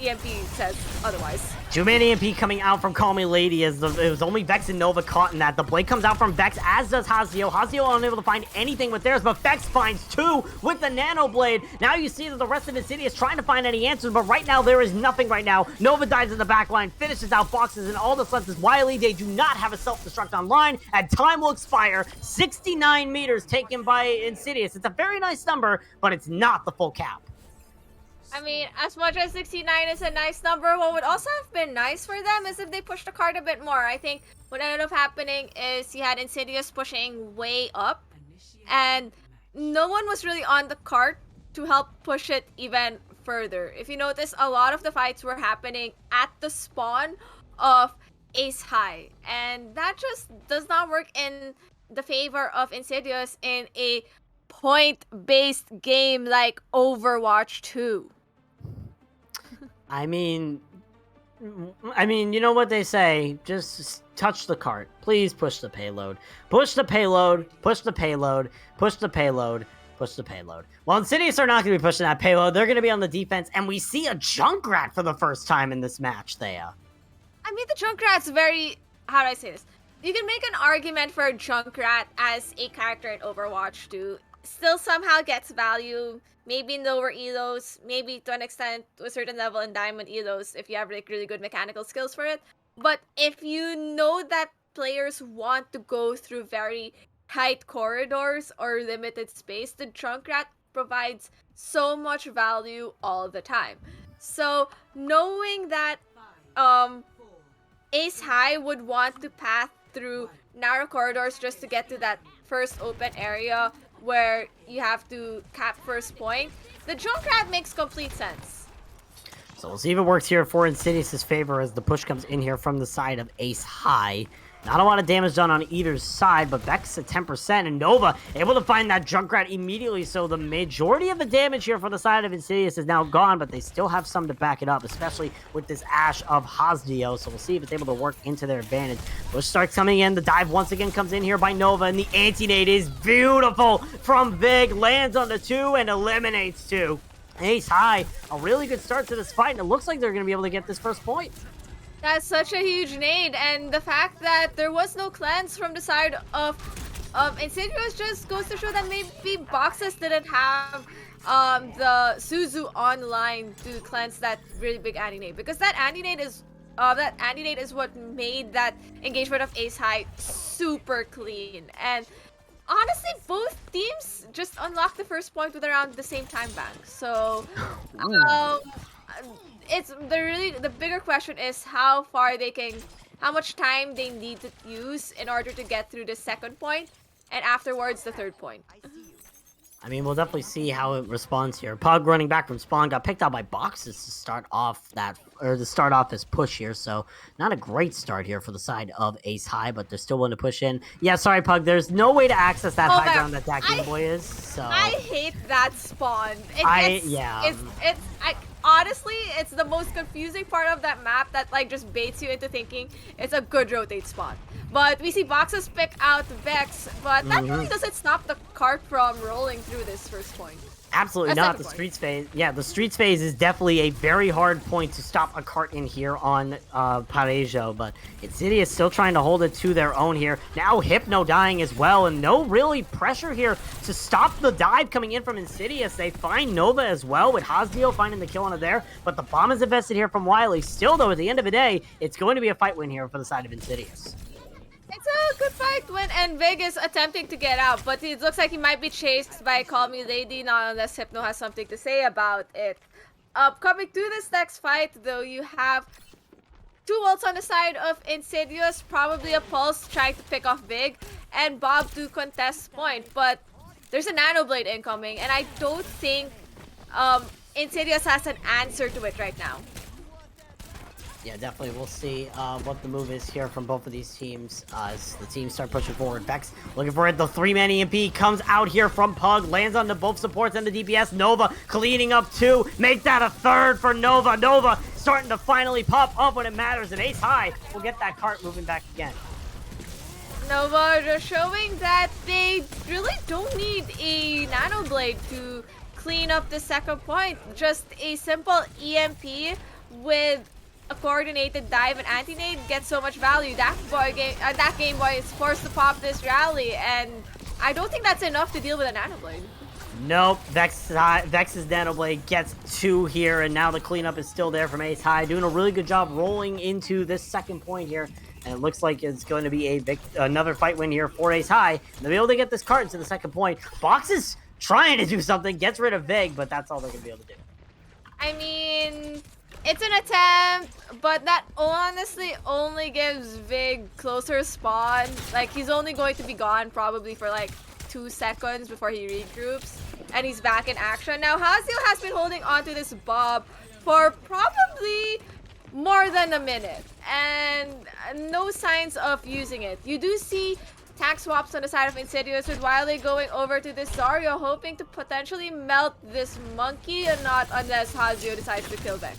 EMP says otherwise. Two-man EMP coming out from Call Me Lady as it was only Vex and Nova caught in that. The blade comes out from Vex, as does Hazio. Hazio unable to find anything with theirs, but Vex finds two with the Nano Blade. Now you see that the rest of the city is trying to find any answers, but right now there is nothing right now. Nova dives in the back line, finishes out Boxes, and all that's left is Wily. They do not have a self-destruct online, and time will expire. 69 meters taken by Insidious. It's a very nice number, but it's not the full cap. I mean, as much as 69 is a nice number, what would also have been nice for them is if they pushed the card a bit more. I think what ended up happening is you had Insidious pushing way up, and no one was really on the cart to help push it even further. If you notice, a lot of the fights were happening at the spawn of Ace High, and that just does not work in the favor of Insidious in a point-based game like Overwatch 2. I mean, I mean, you know what they say, just touch the cart. Please push the payload. Push the payload, push the payload, push the payload, push the payload. Well, Insidious are not going to be pushing that payload. They're going to be on the defense, and we see a Junkrat for the first time in this match, Thea. I mean, the Junkrat's very... How do I say this? You can make an argument for a Junkrat as a character in Overwatch 2. Still somehow gets value, maybe in lower elos, maybe to an extent, to a certain level in diamond elos if you have like really good mechanical skills for it. But if you know that players want to go through very tight corridors or limited space, the Junkrat provides so much value all the time. So knowing that Ace High would want to path through narrow corridors just to get to that first open area where you have to cap first point, the Junkrat makes complete sense. So we'll see if it works here for Insidious's favor as the push comes in here from the side of Ace High. Not a lot of damage done on either side, but Vex at 10%, and Nova able to find that Junkrat immediately, so the majority of the damage here for the side of Insidious is now gone, but they still have some to back it up, especially with this Ash of Hasdio, so we'll see if it's able to work into their advantage. Push starts coming in, the dive once again comes in here by Nova, and the anti-nade is beautiful from Vig, lands on the 2 and eliminates 2. Ace High, a really good start to this fight, and it looks like they're going to be able to get this first point. That's such a huge nade, and the fact that there was no cleanse from the side of Insidious just goes to show that maybe Boxes didn't have the Suzu online to cleanse that really big anti-nade, because that anti-nade is what made that engagement of Ace High super clean. And honestly, both teams just unlocked the first point with around the same time bank. So it's the bigger question is how much time they need to use in order to get through the second point, and afterwards the third point. I mean, we'll definitely see how it responds here. Pug running back from spawn got picked out by Boxes to start off his push here, so not a great start here for the side of Ace High, but they're still willing to push in. Yeah, sorry, Pug, there's no way to access that high ground that Game Boy is, so... I hate that spawn. Honestly, it's the most confusing part of that map that like just baits you into thinking it's a good rotate spot. But we see Boxes pick out Vex, but that really doesn't stop the cart from rolling through this first point. Absolutely not. The Streets phase. Yeah, the Streets phase is definitely a very hard point to stop a cart in here on Parejo, but Insidious still trying to hold it to their own here. Now Hypno dying as well, and no really pressure here to stop the dive coming in from Insidious. They find Nova as well, with Hasdio finding the kill on it there, but the bomb is invested here from Wiley. Still, though, at the end of the day, it's going to be a fight win here for the side of Insidious. It's a good fight win, and Vig is attempting to get out, but it looks like he might be chased by Call Me Lady, not unless Hypno has something to say about it. Coming to this next fight, though, you have two ults on the side of Insidious, probably a Pulse trying to pick off Vig, and Bob to contest point, but there's a Nano Blade incoming, and I don't think Insidious has an answer to it right now. Yeah, definitely. We'll see what the move is here from both of these teams as the teams start pushing forward. Vex looking for it. The 3-man EMP comes out here from Pug, lands onto both supports and the DPS. Nova cleaning up 2. Make that a 3rd for Nova. Nova starting to finally pop up when it matters, and Ace High will get that cart moving back again. Nova just showing that they really don't need a Nano Blade to clean up the second point. Just a simple EMP with a coordinated dive and anti-nade gets so much value. That Game Boy is forced to pop this rally, and I don't think that's enough to deal with a Nano Blade. Nope, Vex's Nano Blade gets 2 here, and now the cleanup is still there from Ace High, doing a really good job rolling into this second point here, and it looks like it's going to be another fight win here for Ace High. They'll be able to get this card into the second point. Box is trying to do something, gets rid of Vig, but that's all they're going to be able to do. I mean, it's an attempt, but that honestly only gives Vig closer spawn. Like, he's only going to be gone probably for like 2 seconds before he regroups, and he's back in action. Now, Hasdio has been holding onto this Bob for probably more than a minute, and no signs of using it. You do see tank swaps on the side of Insidious, with Wiley going over to this Zarya, hoping to potentially melt this monkey, and not unless Hasdio decides to kill Vex.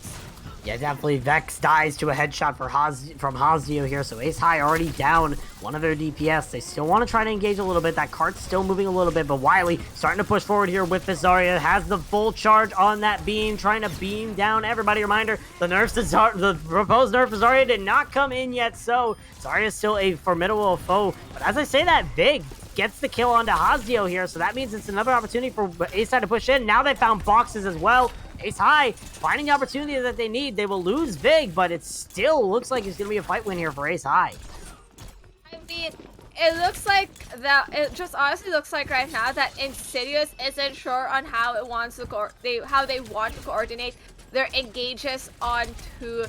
Yeah, definitely. Vex dies to a headshot from Hazio here, so Ace High already down one of their DPS. They still want to try to engage a little bit. That cart's still moving a little bit, but Wiley starting to push forward here with this Zarya. Has the full charge on that beam, trying to beam down everybody. Reminder, the proposed nerf to Zarya did not come in yet, so Zarya is still a formidable foe. But as I say that, Vig gets the kill onto Hazio here, so that means it's another opportunity for Ace High to push in. Now they found boxes as well. Ace High finding the opportunity that they need. They will lose Vig, but it still looks like it's going to be a fight win here for Ace High. I mean, it looks like that. It just honestly looks like right now that Insidious isn't sure on how it wants to how they want to coordinate their engages onto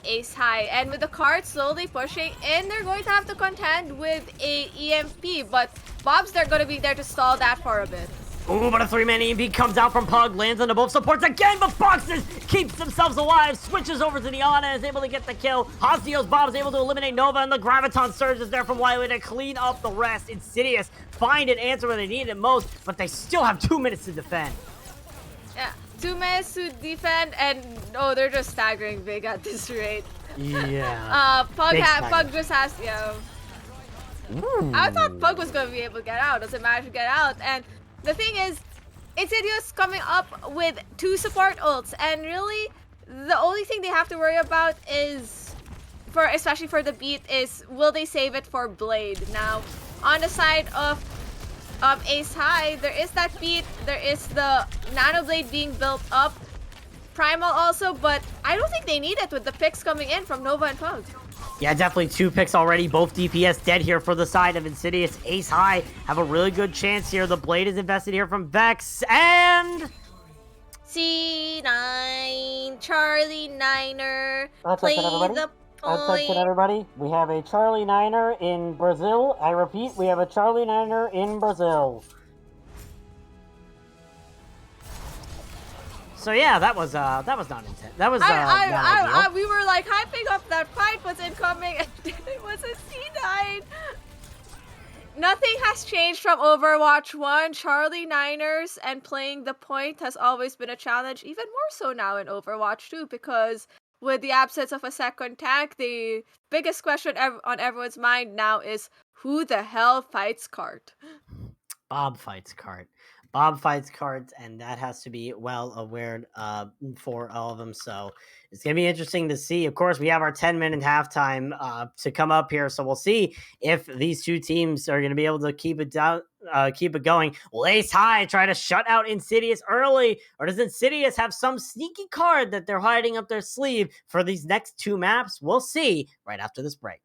Ace High, and with the card slowly pushing in, they're going to have to contend with a EMP. But Bob's they're going to be there to stall that for a bit. Ooh, but a 3-man EMP comes out from Pug, lands on both supports again, but Boxes keeps themselves alive, switches over to the Ana, is able to get the kill. Hazio's Bob is able to eliminate Nova, and the Graviton Surge is there from Wiley to clean up the rest. Insidious find an answer where they need it most, but they still have 2 minutes to defend. Yeah, 2 minutes to defend, and they're just staggering Vig at this rate. Yeah. Pug just has, Ooh. I thought Pug was going to be able to get out, doesn't manage to get out, and the thing is, Insidious coming up with 2 support ults, and really, the only thing they have to worry about is, especially for the beat, is will they save it for Blade? Now, on the side of Ace High, there is that beat, there is the Nano Blade being built up, Primal also, but I don't think they need it with the picks coming in from Nova and Pug. Yeah, definitely 2 picks already. Both DPS dead here for the side of Insidious. Ace High have a really good chance here. The Blade is invested here from Vex, and C9, Charlie Niner, play the point. Everybody. We have a Charlie Niner in Brazil. I repeat, we have a Charlie Niner in Brazil. So yeah, that was not intense. That was not ideal. We were like hyping up that fight was incoming, and it was a C9. Nothing has changed from Overwatch 1. Charlie Niners and playing the point has always been a challenge, even more so now in Overwatch 2, because with the absence of a second tank, the biggest question on everyone's mind now is who the hell fights Cart? Bob fights Cart. Bob fights Cart, and that has to be well aware for all of them. So it's going to be interesting to see. Of course, we have our 10-minute halftime to come up here, so we'll see if these 2 teams are going to be able to keep it down, keep it going. Will Ace High try to shut out Insidious early, or does Insidious have some sneaky card that they're hiding up their sleeve for these next 2 maps? We'll see right after this break.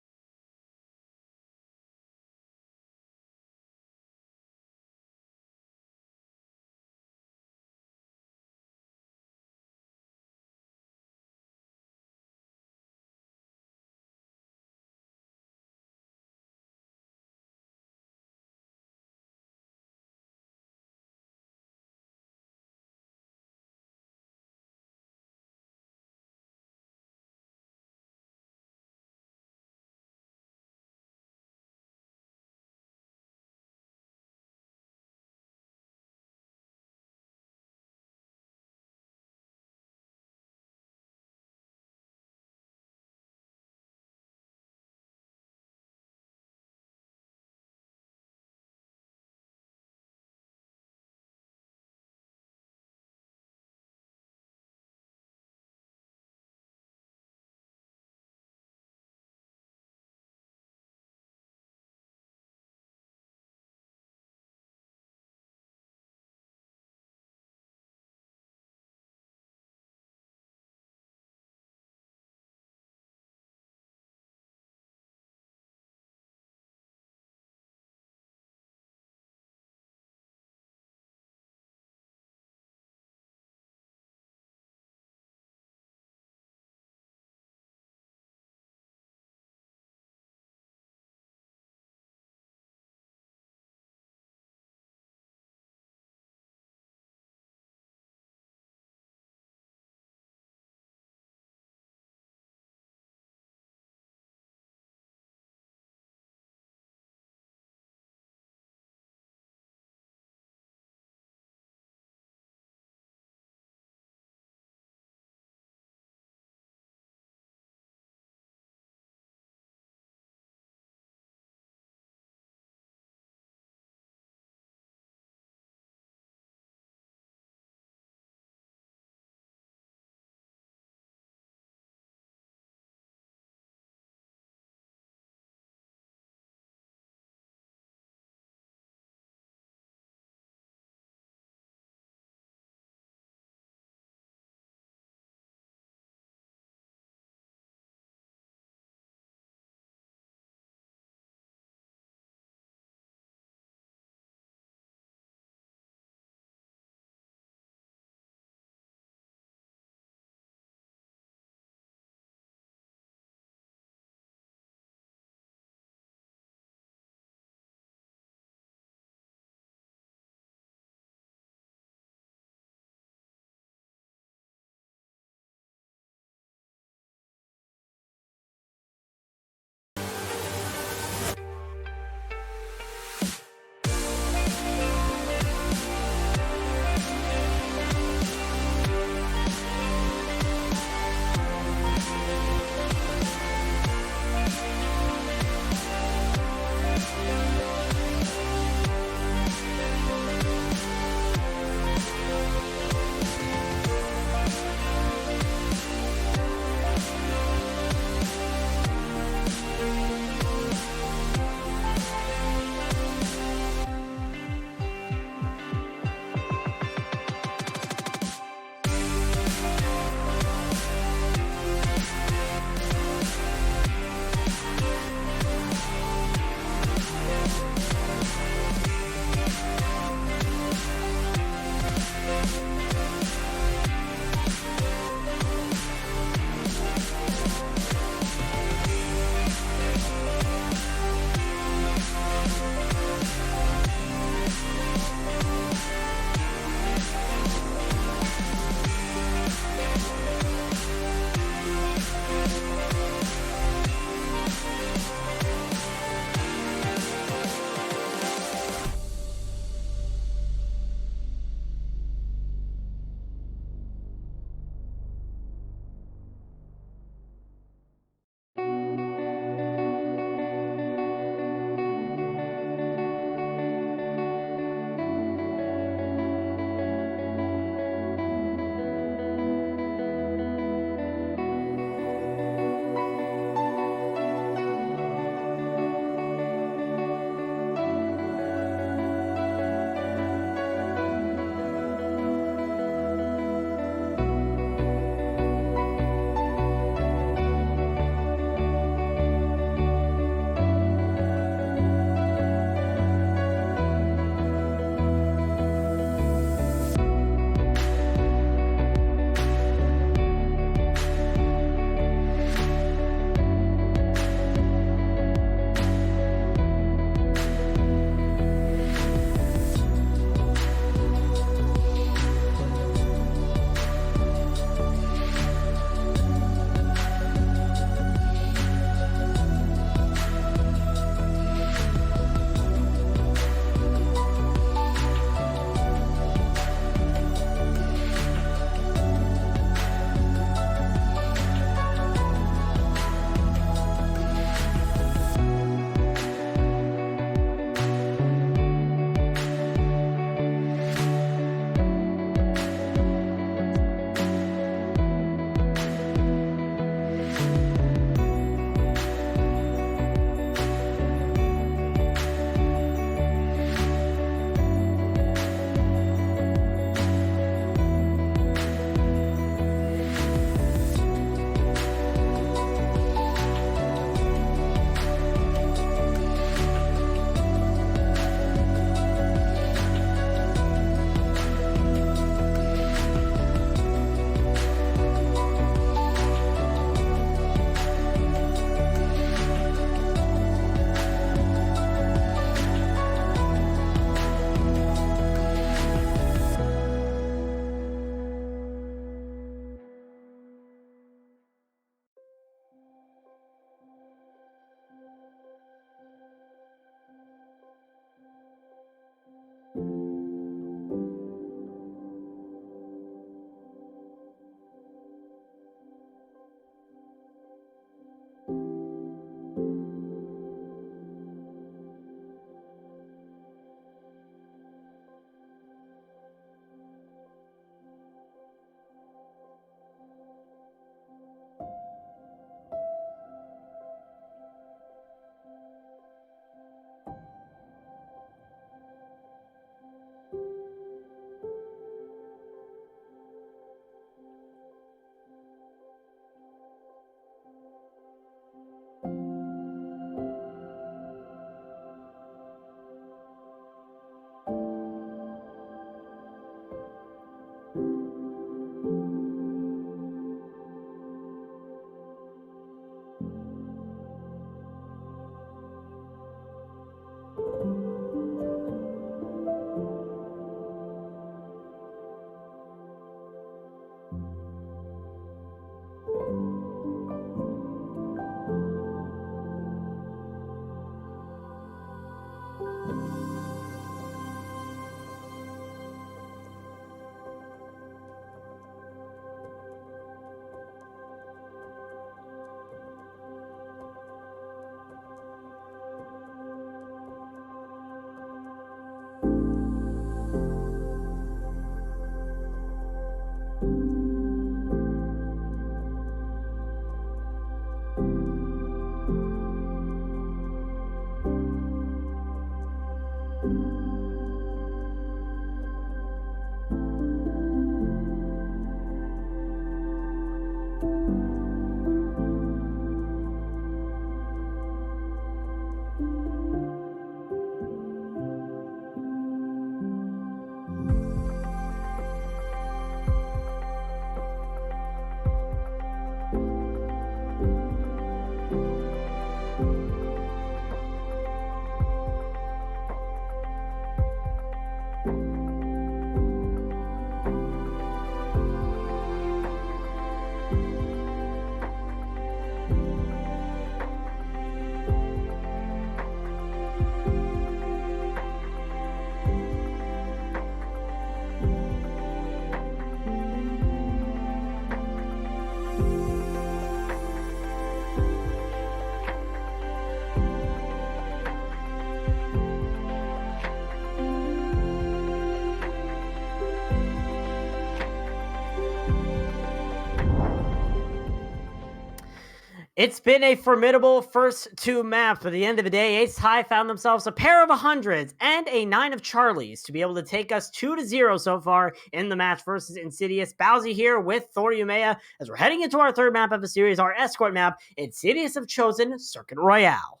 It's been a formidable first two maps, but at the end of the day, Ace High found themselves a pair of 100s and a 9 of Charlies to be able to take us 2-0 so far in the match versus Insidious. Bowsy here with Thor Umea as we're heading into our third map of the series, our escort map, Insidious have chosen Circuit Royale.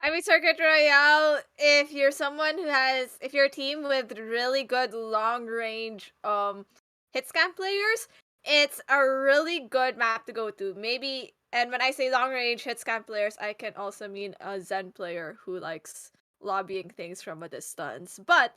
I mean, Circuit Royale, if you're if you're a team with really good long range hit scan players, it's a really good map to go to. Maybe, and when I say long range hit scan players, I can also mean a Zen player who likes lobbying things from a distance. But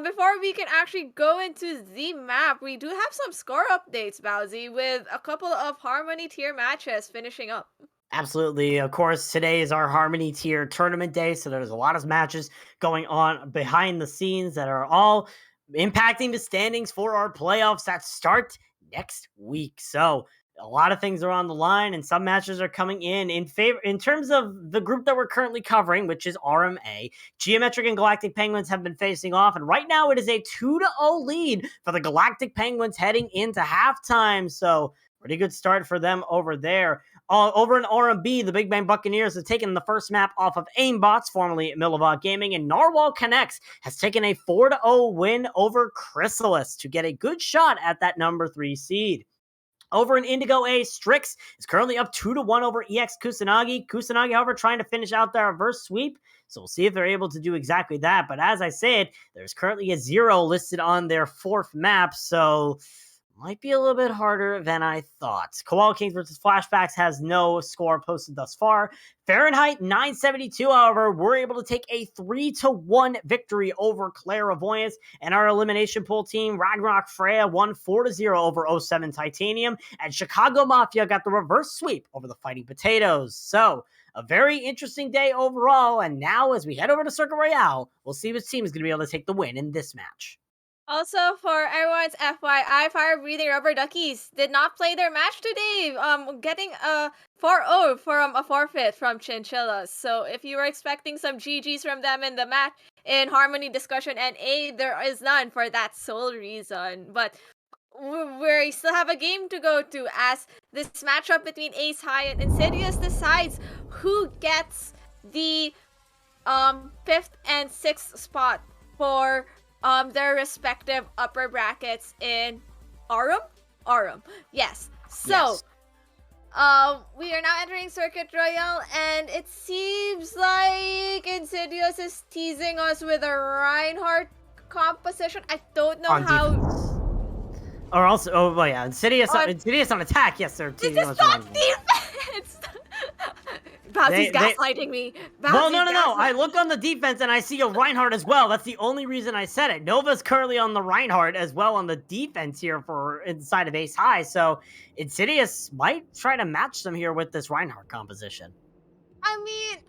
before we can actually go into the map, we do have some score updates, Bowsy, with a couple of Harmony tier matches finishing up. Absolutely. Of course, today is our Harmony tier tournament day, so there's a lot of matches going on behind the scenes that are all impacting the standings for our playoffs that start next week. So a lot of things are on the line, and some matches are coming in favor. In terms of the group that we're currently covering, which is RMA, Geometric and Galactic Penguins have been facing off, and right now it is a 2-0 lead for the Galactic Penguins heading into halftime. So pretty good start for them over there. Over in RMB, the Big Bang Buccaneers have taken the first map off of Aimbots, formerly Milwaukee Gaming, and Narwhal Connects has taken a 4-0 win over Chrysalis to get a good shot at that number 3 seed. Over in Indigo A, Strix is currently up 2-1 over EX Kusanagi. Kusanagi, however, trying to finish out their reverse sweep. So we'll see if they're able to do exactly that. But as I said, there's currently a 0 listed on their 4th map. So might be a little bit harder than I thought. Koala Kings versus Flashbacks has no score posted thus far. Fahrenheit 972, however, were able to take a 3-1 victory over Clairvoyance, and our elimination pool team, Ragnarok Freya, won 4-0 over 07 Titanium, and Chicago Mafia got the reverse sweep over the Fighting Potatoes. So a very interesting day overall. And now, as we head over to Circuit Royale, we'll see which team is going to be able to take the win in this match. Also, for everyone's FYI, Fire Breathing Rubber Duckies did not play their match today, getting a 4-0 from a forfeit from Chinchillas. So if you were expecting some GGs from them in the match in Harmony Discussion NA, there is none for that sole reason. But we still have a game to go to as this matchup between Ace High and Insidious decides who gets the 5th and 6th spot for their respective upper brackets in Aurum. Yes. So we are now entering Circuit Royale, and it seems like Insidious is teasing us with a Reinhardt composition. I don't know how. Or also, Insidious on attack. Yes, sir. This is not defense. Bowsy's gaslighting me. Well, no. I look on the defense and I see a Reinhardt as well. That's the only reason I said it. Nova's currently on the Reinhardt as well on the defense here for inside of Ace High. So Insidious might try to match them here with this Reinhardt composition. I mean,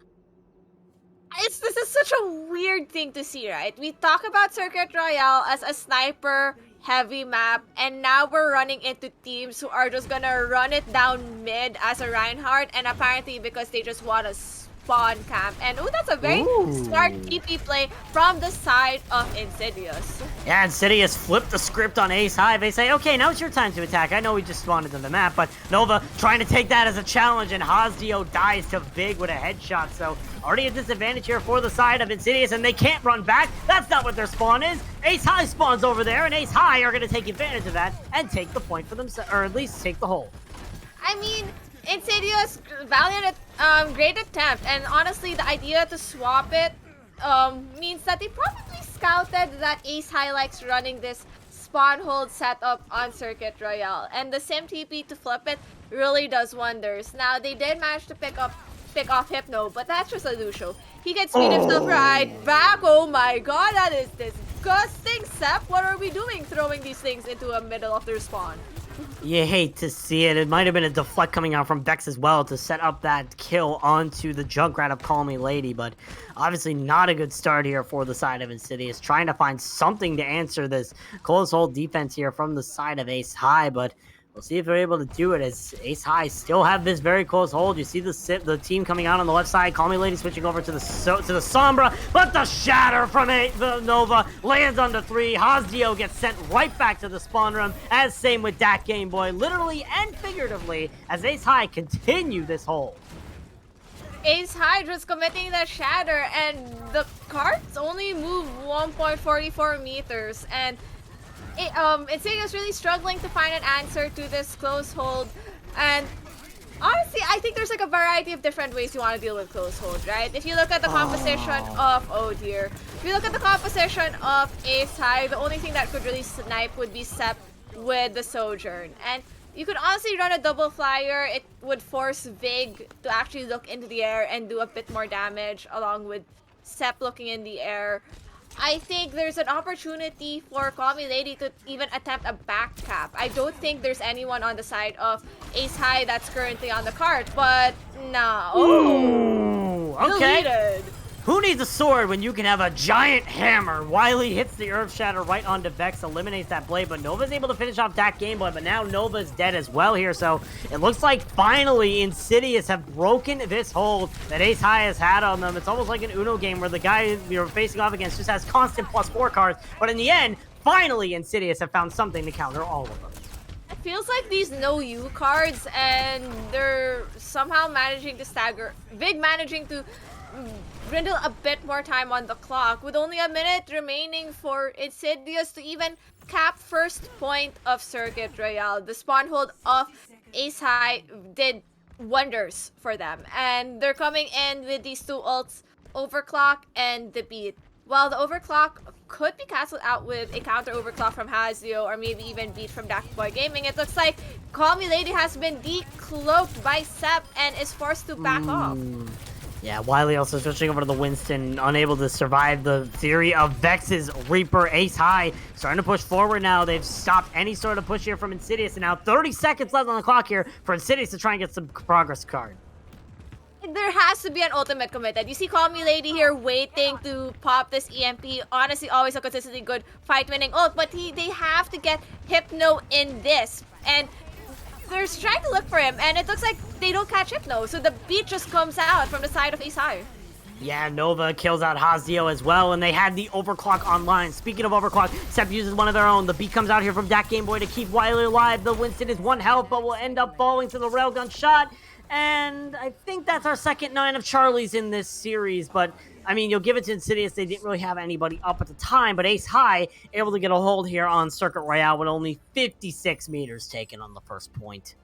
this is such a weird thing to see, right? We talk about Circuit Royale as a sniper heavy map, and now we're running into teams who are just gonna run it down mid as a Reinhardt, and apparently because they just want to spawn camp. And that's a very smart TP play from the side of Insidious. Yeah, Insidious flipped the script on Ace High. They say, okay, now it's your time to attack. I know we just spawned in the map, but Nova trying to take that as a challenge, and Hazdio dies to Big with a headshot. So already a disadvantage here for the side of Insidious, and they can't run back. That's not what their spawn is. Ace High spawns over there, and Ace High are going to take advantage of that and take the point for themselves, or at least take the hole. I mean, Insidious, valiant, great attempt, and honestly, the idea to swap it means that they probably scouted that Ace High likes running this spawn hold setup on Circuit Royale, and the Sim TP to flip it really does wonders. Now, they did manage to pick off Hypno, but that's just a Lucio. He gets speed himself right back. Oh my god, that is disgusting. Sep, what are we doing throwing these things into the middle of their spawn? You hate to see it. It might have been a deflect coming out from Vex as well to set up that kill onto the Junkrat of Call Me Lady, but obviously not a good start here for the side of Insidious, trying to find something to answer this close hold defense here from the side of Ace High, but we'll see if they're able to do it as Ace High still have this very close hold. You see the team coming out on the left side. Call Me Lady switching over to the Sombra, but the shatter from the Nova lands on the 3. Hazdio gets sent right back to the spawn room, as same with Dak Game Boy, literally and figuratively, as Ace High continue this hold. Ace High just committing the shatter, and the carts only move 1.44 meters, and Insidious really struggling to find an answer to this close hold. And honestly, I think there's like a variety of different ways you want to deal with close hold, right? If you look at the composition of if you look at the composition of Ace High, the only thing that could really snipe would be Sep with the Sojourn. And you could honestly run a double flyer. It would force Vig to actually look into the air and do a bit more damage, along with Sep looking in the air. I think there's an opportunity for Call Me Lady to even attempt a back cap. I don't think there's anyone on the side of Ace High that's currently on the card, but no. Ooh, okay. Deleted. Who needs a sword when you can have a giant hammer? Wily hits the Earth Shatter right onto Vex, eliminates that blade, but Nova's able to finish off that Game Boy, but now Nova's dead as well here, so it looks like finally Insidious have broken this hold that Ace High has had on them. It's almost like an Uno game where the guy you're facing off against just has constant +4 cards, but in the end, finally Insidious have found something to counter all of them. It feels like these no-you cards, and they're somehow managing to stagger. Vig managing to dwindle a bit more time on the clock, with only a minute remaining for Insidious to even cap first point of Circuit Royale. The spawn hold of Ace High did wonders for them, and they're coming in with these two ults, Overclock and the Beat. While the Overclock could be cancelled out with a counter Overclock from Hazio, or maybe even Beat from Dak Boy Gaming, it looks like Call Me Lady has been decloaked by Sep and is forced to back off. Yeah, Wily also switching over to the Winston, unable to survive the theory of Vex's Reaper. Ace High starting to push forward now. They've stopped any sort of push here from Insidious, and now 30 seconds left on the clock here for Insidious to try and get some progress card. There has to be an ultimate committed. You see Call Me Lady here waiting to pop this EMP. Honestly, always a consistently good fight-winning ult, but they have to get Hypno in this. And they're trying to look for him, and it looks like they don't catch Hypno, so the beat just comes out from the side of Ace High. Yeah, Nova kills out Hazio as well, and they had the overclock online. Speaking of overclock, Sep uses one of their own. The beat comes out here from Dak Game Boy to keep Wiley alive. The Winston is 1 health, but will end up falling to the railgun shot. And I think that's our second 9 of Charlie's in this series, but I mean, you'll give it to Insidious. They didn't really have anybody up at the time, but Ace High able to get a hold here on Circuit Royale with only 56 meters taken on the first point.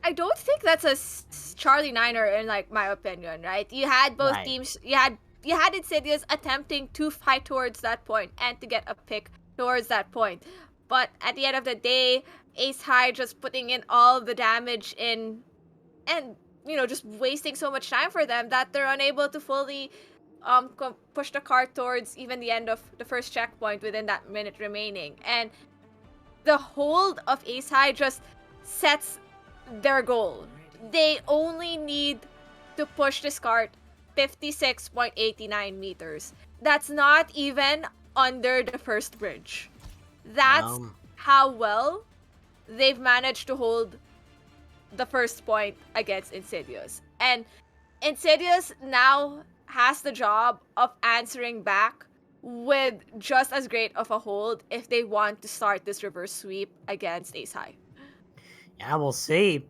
I don't think that's a Charlie Niner in like my opinion, right? You had both teams. You had Insidious attempting to fight towards that point and to get a pick towards that point, but at the end of the day, Ace High just putting in all the damage in. And, just wasting so much time for them that they're unable to fully push the cart towards even the end of the first checkpoint within that minute remaining. And the hold of Ace High just sets their goal. They only need to push this cart 56.89 meters. That's not even under the first bridge. That's how well they've managed to hold the first point against Insidious. And Insidious now has the job of answering back with just as great of a hold if they want to start this reverse sweep against Ace High. Yeah, we'll see.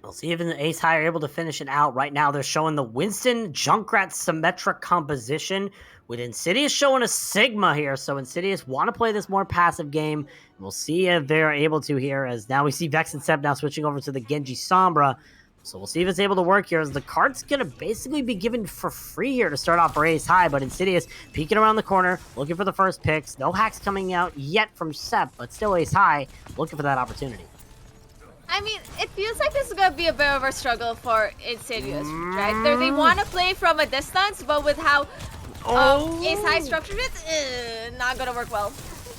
We'll see if the Ace High are able to finish it out. Right now, they're showing the Winston Junkrat symmetric composition, with Insidious showing a Sigma here. So Insidious want to play this more passive game. We'll see if they're able to here, as now we see Vex and Sep now switching over to the Genji Sombra. So we'll see if it's able to work here, as the card's going to basically be given for free here to start off for Ace High, but Insidious peeking around the corner, looking for the first picks. No hacks coming out yet from Sep, but still Ace High looking for that opportunity. I mean, it feels like this is going to be a bit of a struggle for Insidious, right? They want to play from a distance, but with how Ace High structured it, not going to work well.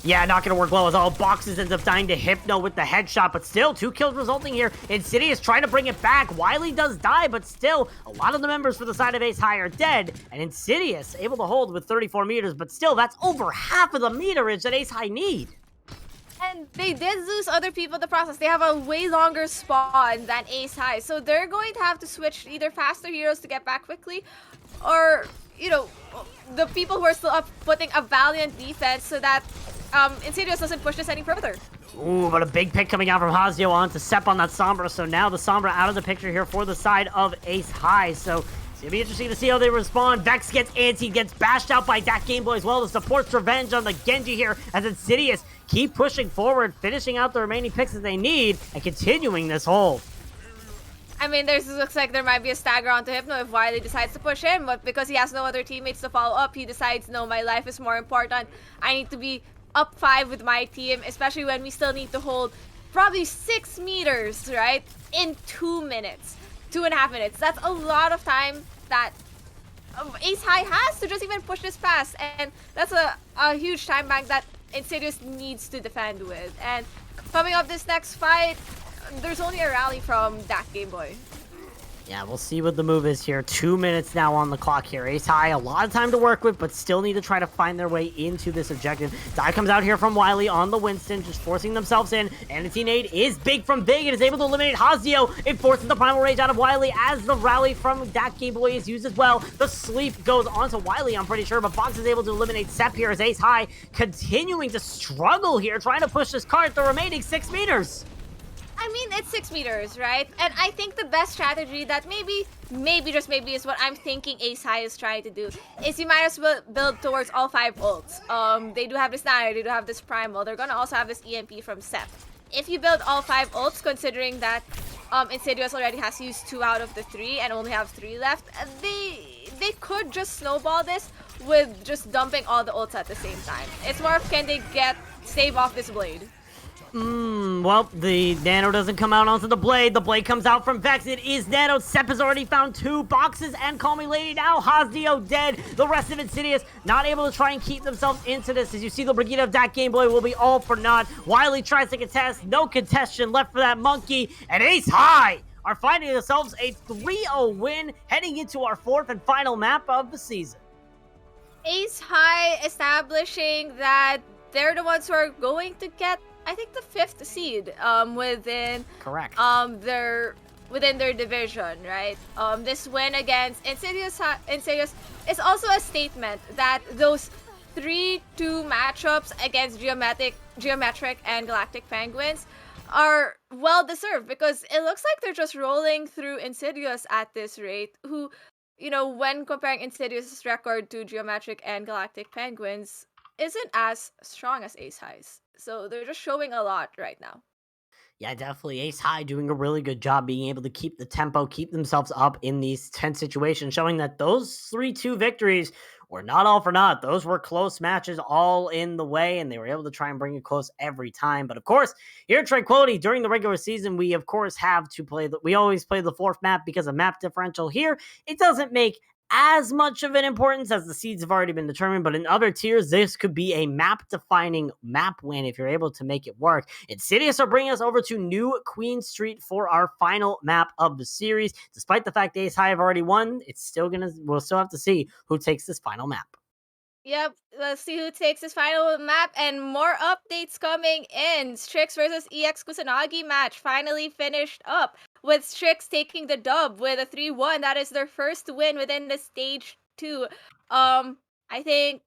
Yeah, not going to work well as all boxes ends up dying to Hypno with the headshot, but still 2 kills resulting here. Insidious trying to bring it back. Wiley does die, but still a lot of the members for the side of Ace High are dead, and Insidious able to hold with 34 meters, but still that's over half of the meterage that Ace High need. And they did lose other people in the process. They have a way longer spawn than Ace High, so they're going to have to switch either faster heroes to get back quickly, or, the people who are still up putting a valiant defense so that Insidious doesn't push this any further. Ooh, but a big pick coming out from Hazio onto Sep on that Sombra, so now the Sombra out of the picture here for the side of Ace High, so it's gonna be interesting to see how they respond. Vex gets anti, gets bashed out by Dak Game Boy as well. The support's revenge on the Genji here as Insidious keep pushing forward, finishing out the remaining picks that they need, and continuing this hold. I mean, looks like there might be a stagger onto Hypno if Wiley decides to push him, but because he has no other teammates to follow up, he decides, no, my life is more important. I need to be up 5 with my team, especially when we still need to hold probably 6 meters, right, in 2 minutes. 2.5 minutes. That's a lot of time that Ace High has to just even push this past, and that's a huge time bank that Insidious needs to defend with. And coming up this next fight, there's only a rally from Dak Game Boy. Yeah, we'll see what the move is here. 2 minutes now on the clock here. Ace High, a lot of time to work with, but still need to try to find their way into this objective. Die comes out here from Wiley on the Winston, just forcing themselves in. And the T-Nade is big from big and is able to eliminate Hazio. It forces the Primal Rage out of Wiley as the rally from Dak Game Boy is used as well. The sleep goes onto Wiley, I'm pretty sure, but Fox is able to eliminate Sep here as Ace High continuing to struggle here, trying to push this cart the remaining 6 meters. I mean, it's 6 meters, right? And I think the best strategy that maybe just maybe is what I'm thinking Ace High is trying to do is you might as well build towards all 5 ults. They do have this Niner, they do have this Primal, they're gonna also have this EMP from Sep. If you build all 5 ults, considering that Insidious already has used 2 out of the 3 and only have 3 left, they could just snowball this with just dumping all the ults at the same time. It's more of can they save off this blade. Well, the Nano doesn't come out onto the Blade. The Blade comes out from Vex. It is Nano. Sep has already found 2 boxes, and Call Me Lady now. Hazio dead. The rest of Insidious not able to try and keep themselves into this. As you see, the Brigade of Dak Game Boy will be all for naught. Wiley tries to contest. No contestation left for that monkey. And Ace High are finding themselves a 3-0 win heading into our fourth and final map of the season. Ace High establishing that they're the ones who are going to get, I think, the 5th seed within Correct. within their division, right? This win against Insidious is also a statement that those 3-2 matchups against Geometric and Galactic Penguins are well deserved, because it looks like they're just rolling through Insidious at this rate, who, when comparing Insidious' record to Geometric and Galactic Penguins, isn't as strong as Ace High's. So they're just showing a lot right now. Yeah, definitely. Ace High doing a really good job being able to keep the tempo, keep themselves up in these tense situations, showing that those 3-2 victories were not all for naught. Those were close matches all in the way, and they were able to try and bring it close every time. But of course, here at Tranquility, during the regular season, we of course have to we always play the fourth map because of map differential. Here, it doesn't make as much of an importance as the seeds have already been determined, but in other tiers, this could be a map-defining map win if you're able to make it work. Insidious are bringing us over to New Queen Street for our final map of the series. Despite the fact Ace High have already won, we'll still have to see who takes this final map. Yep, let's see who takes this final map, and more updates coming in. Strix versus EX Kusanagi match finally finished up, with Strix taking the dub with a 3-1. That is their first win within the stage 2. I think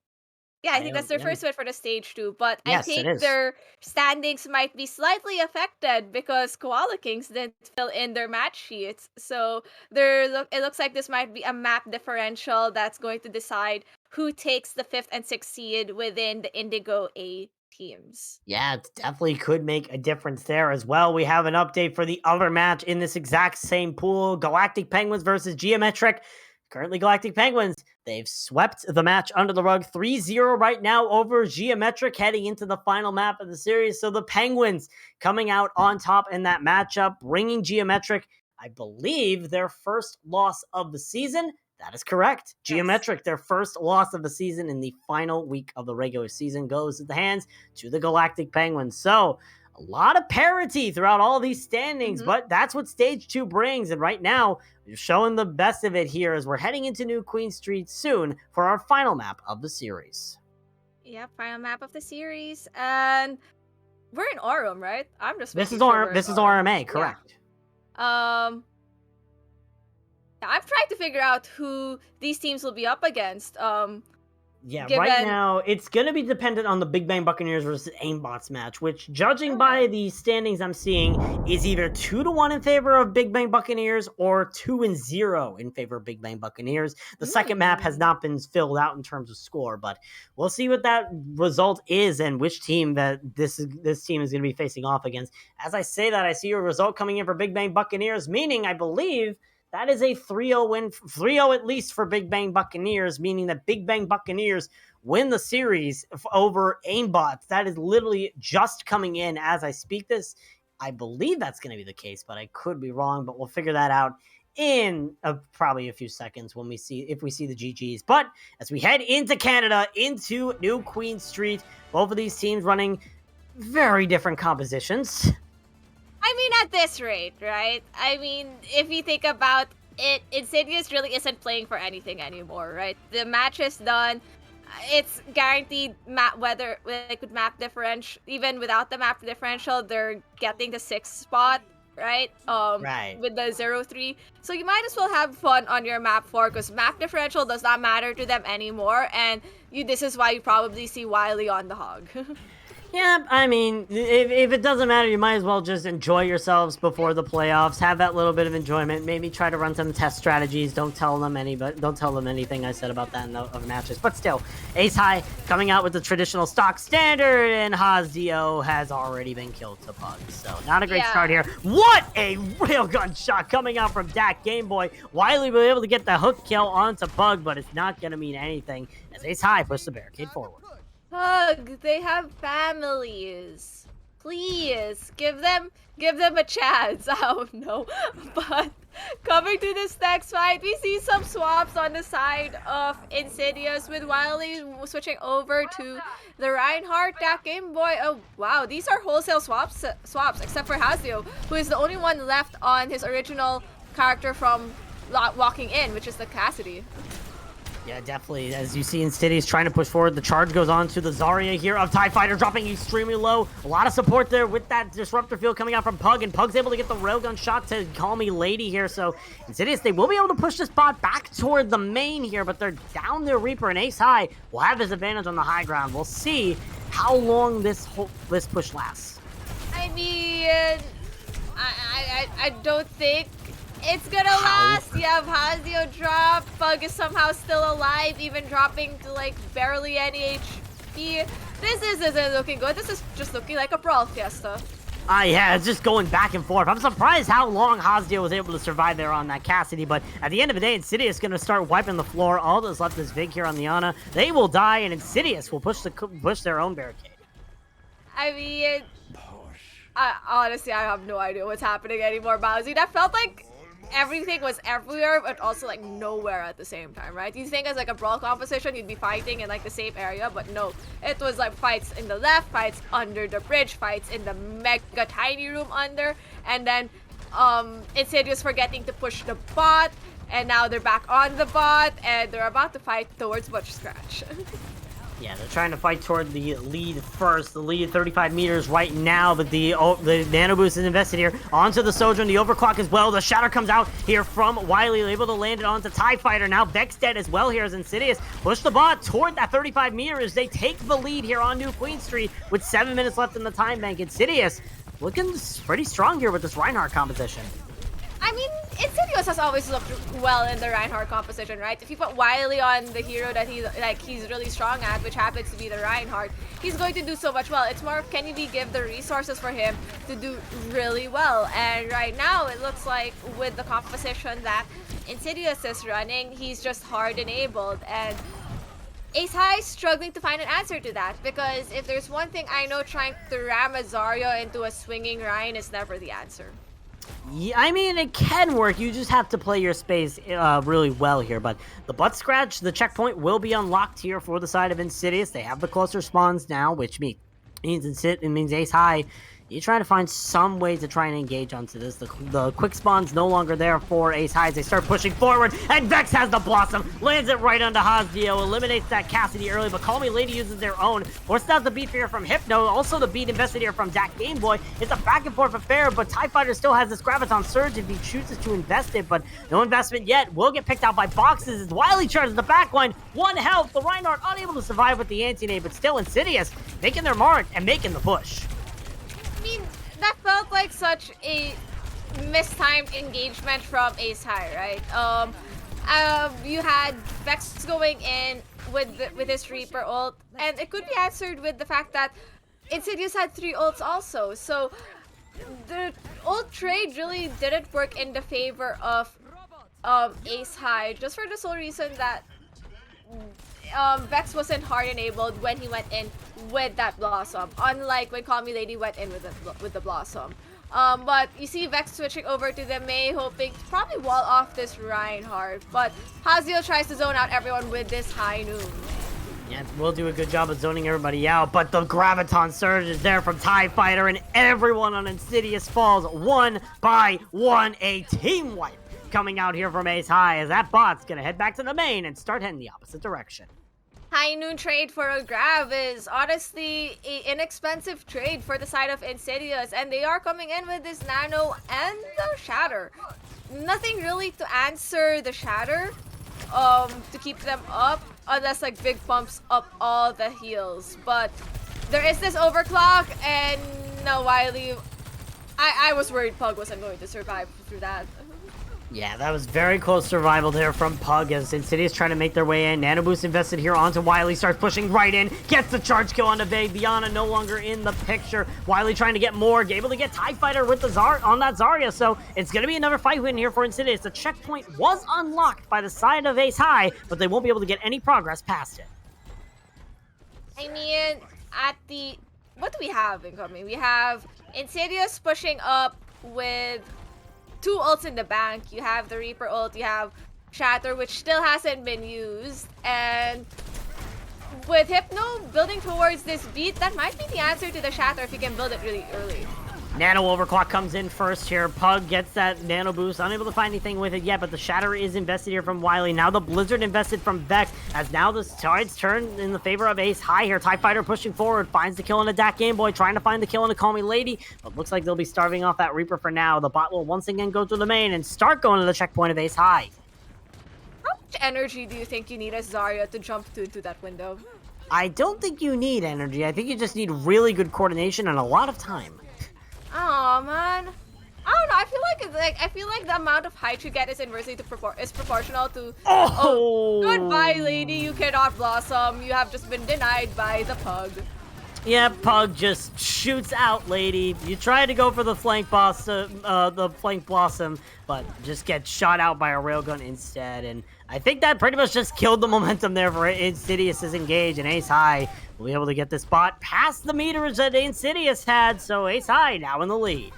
that's their first win for the stage 2, but I Yes, it think is. their standings might be slightly affected because Koala Kings didn't fill in their match sheets. So it looks like this might be a map differential that's going to decide who takes the 5th and 6th seed within the Indigo A teams. Yeah, it definitely could make a difference there as well. We have an update for the other match in this exact same pool. Galactic Penguins versus Geometric. Currently, Galactic Penguins, they've swept the match under the rug 3-0 right now over Geometric heading into the final map of the series. So the Penguins coming out on top in that matchup, bringing Geometric, I believe, their first loss of the season. That is correct. Yes. Geometric, their first loss of the season in the final week of the regular season, goes at the hands to the Galactic Penguins. So a lot of parity throughout all these standings, but that's what stage 2 brings. And right now, we're showing the best of it here as we're heading into New Queen Street soon for our final map of the series. Yeah, final map of the series, and we're in Aurum, right? I'm just This is Aurum. RMA, correct? Yeah. I'm trying to figure out who these teams will be up against. Yeah, Given... right now, it's going to be dependent on the Big Bang Buccaneers versus Aimbots match, which, judging by the standings I'm seeing, is either 2-1 in favor of Big Bang Buccaneers or 2-0 in favor of Big Bang Buccaneers. The second map has not been filled out in terms of score, but we'll see what that result is and which team that this team is going to be facing off against. As I say that, I see a result coming in for Big Bang Buccaneers, meaning I believe that is a 3-0 win, 3-0 at least for Big Bang Buccaneers, meaning that Big Bang Buccaneers win the series over Aimbots. That is literally just coming in as I speak this. I believe that's going to be the case, but I could be wrong, but we'll figure that out in probably a few seconds if we see the GGs. But as we head into Canada, into New Queen Street, both of these teams running very different compositions. I mean, at this rate, right? I mean, if you think about it, Insidious really isn't playing for anything anymore, right? The match is done. It's guaranteed whether with map differential, even without the map differential, they're getting the 6th spot, right? Right. With the 0-3. So you might as well have fun on your map 4 because map differential does not matter to them anymore, and this is why you probably see Wiley on the hog. Yeah, I mean, if it doesn't matter, you might as well just enjoy yourselves before the playoffs. Have that little bit of enjoyment. Maybe try to run some test strategies. Don't tell them anything I said about that in the other matches. But still, Ace High coming out with the traditional stock standard, and Hazio has already been killed to Pug. So not a great start here. What a railgun shot coming out from Dak Game Boy. Wiley will be able to get the hook kill onto Pug, but it's not going to mean anything as Ace High pushes the barricade forward. Pug, they have families. Please give them a chance. I don't know, but Coming to this next fight, we see some swaps on the side of Insidious with Wily switching over to the Reinhardt, that Game Boy. Oh wow, these are wholesale swaps except for Hasio, who is the only one left on his original character from walking in, which is the Cassidy. Yeah, definitely. As you see, Insidious trying to push forward. The charge goes on to the Zarya here of TIE Fighter, dropping extremely low. A lot of support there with that Disruptor field coming out from Pug, and Pug's able to get the railgun shot to Call Me Lady here. So Insidious, they will be able to push this bot back toward the main here, but they're down their Reaper, and Ace High will have his advantage on the high ground. We'll see how long this push lasts. I mean, I don't think it's gonna last. You have Hasio drop. Pug is somehow still alive, even dropping to like barely any HP. This isn't looking good. This is just looking like a brawl fiesta. Yeah, it's just going back and forth. I'm surprised how long Hasio was able to survive there on that Cassidy, but at the end of the day, Insidious is going to start wiping the floor. All that's left is Vig here on the Ana. They will die, and Insidious will push their own barricade. I mean, honestly, I have no idea what's happening anymore, Bowsy. That felt like everything was everywhere, but also like nowhere at the same time, right? You think as like a brawl composition, you'd be fighting in like the same area, but no. It was like fights in the left, fights under the bridge, fights in the mega tiny room under, and then Insidious forgetting to push the bot, and now they're back on the bot, and they're about to fight towards Butch Scratch. Yeah, they're trying to fight toward the lead first. The lead 35 meters right now, but the nano boost is invested here onto the Sojourn, the overclock as well. The shatter comes out here from Wily, able to land it onto TIE Fighter. Now Vex dead as well here as Insidious push the bot toward that 35 meters. They take the lead here on New Queen Street with 7 minutes left in the time bank. Insidious looking pretty strong here with this Reinhardt composition. I mean, Insidious has always looked well in the Reinhardt composition, right? If you put Wily on the hero that he's really strong at, which happens to be the Reinhardt, he's going to do so much well. It's more of can you give the resources for him to do really well. And right now, it looks like with the composition that Insidious is running, he's just hard enabled. And Ace High is struggling to find an answer to that, because if there's one thing I know, trying to ram a Zarya into a swinging Ryan is never the answer. Yeah, I mean, it can work. You just have to play your space really well here. But the butt scratch, the checkpoint will be unlocked here for the side of Insidious. They have the closer spawns now, which means Ace High. You're trying to find some way to try and engage onto this. The quick spawn's no longer there for Ace High as they start pushing forward, and Vex has the Blossom, lands it right onto Hasio, eliminates that Cassidy early, but Call Me Lady uses their own, forces out the beat here from Hypno, also the beat invested here from Dak Game Boy. It's a back and forth affair, but TIE Fighter still has this Graviton Surge if he chooses to invest it, but no investment yet. Will get picked out by boxes as Wily charges the backline, 1 health, the Reinhardt unable to survive with the anti-nade, but still Insidious making their mark and making the push. I mean, that felt like such a mistimed engagement from Ace High, right? You had Vex going in with his Reaper ult, and it could be answered with the fact that Insidious had 3 ults also. So the ult trade really didn't work in the favor of Ace High, just for the sole reason that Vex wasn't hard enabled when he went in with that Blossom, unlike when Call Me Lady went in with the Blossom. But you see Vex switching over to the Mei, hoping to probably wall off this Reinhardt, but Hasio tries to zone out everyone with this High Noon. Yeah, we'll do a good job of zoning everybody out, but the Graviton Surge is there from TIE Fighter, and everyone on Insidious falls one by one. A team wipe coming out here from Ace High as that bot's gonna head back to the main and start heading the opposite direction. High Noon trade for a grab is honestly an inexpensive trade for the side of Insidious, and they are coming in with this Nano and the Shatter. Nothing really to answer the Shatter to keep them up, unless like Big pumps up all the heals. But there is this overclock, and no, Wily, I was worried Pug wasn't going to survive through that. Yeah, that was very close survival there from Pug as Insidious trying to make their way in. Nano Boost invested here onto Wily, starts pushing right in, gets the charge kill onto Vade. Diana no longer in the picture. Wily trying to get more, able to get TIE Fighter with the on that Zarya, so it's going to be another fight win here for Insidious. The checkpoint was unlocked by the side of Ace High, but they won't be able to get any progress past it. I mean, what do we have incoming? We have Insidious pushing up with two ults in the bank. You have the Reaper ult, you have Shatter, which still hasn't been used, and with Hypno building towards this beat, that might be the answer to the Shatter if you can build it really early. Nano Overclock comes in first here. Pug gets that Nano Boost. Unable to find anything with it yet, but the Shatter is invested here from Wily. Now the Blizzard invested from Vex, as now the tides turn in the favor of Ace High here. TIE Fighter pushing forward, finds the kill on a Dak Game Boy, trying to find the kill on a Call Me Lady, but looks like they'll be starving off that Reaper for now. The bot will once again go to the main and start going to the checkpoint of Ace High. How much energy do you think you need as Zarya to jump into that window? I don't think you need energy. I think you just need really good coordination and a lot of time. Oh man, I don't know. I feel like the amount of height you get is inversely proportional to. Oh, goodbye, lady. You cannot blossom. You have just been denied by the Pug. Yeah, Pug just shoots out, lady. You try to go for the flank blossom, but just get shot out by a railgun instead. And I think that pretty much just killed the momentum there for Insidious's engage, and Ace High will be able to get this bot past the meters that Insidious had. So Ace High now in the lead.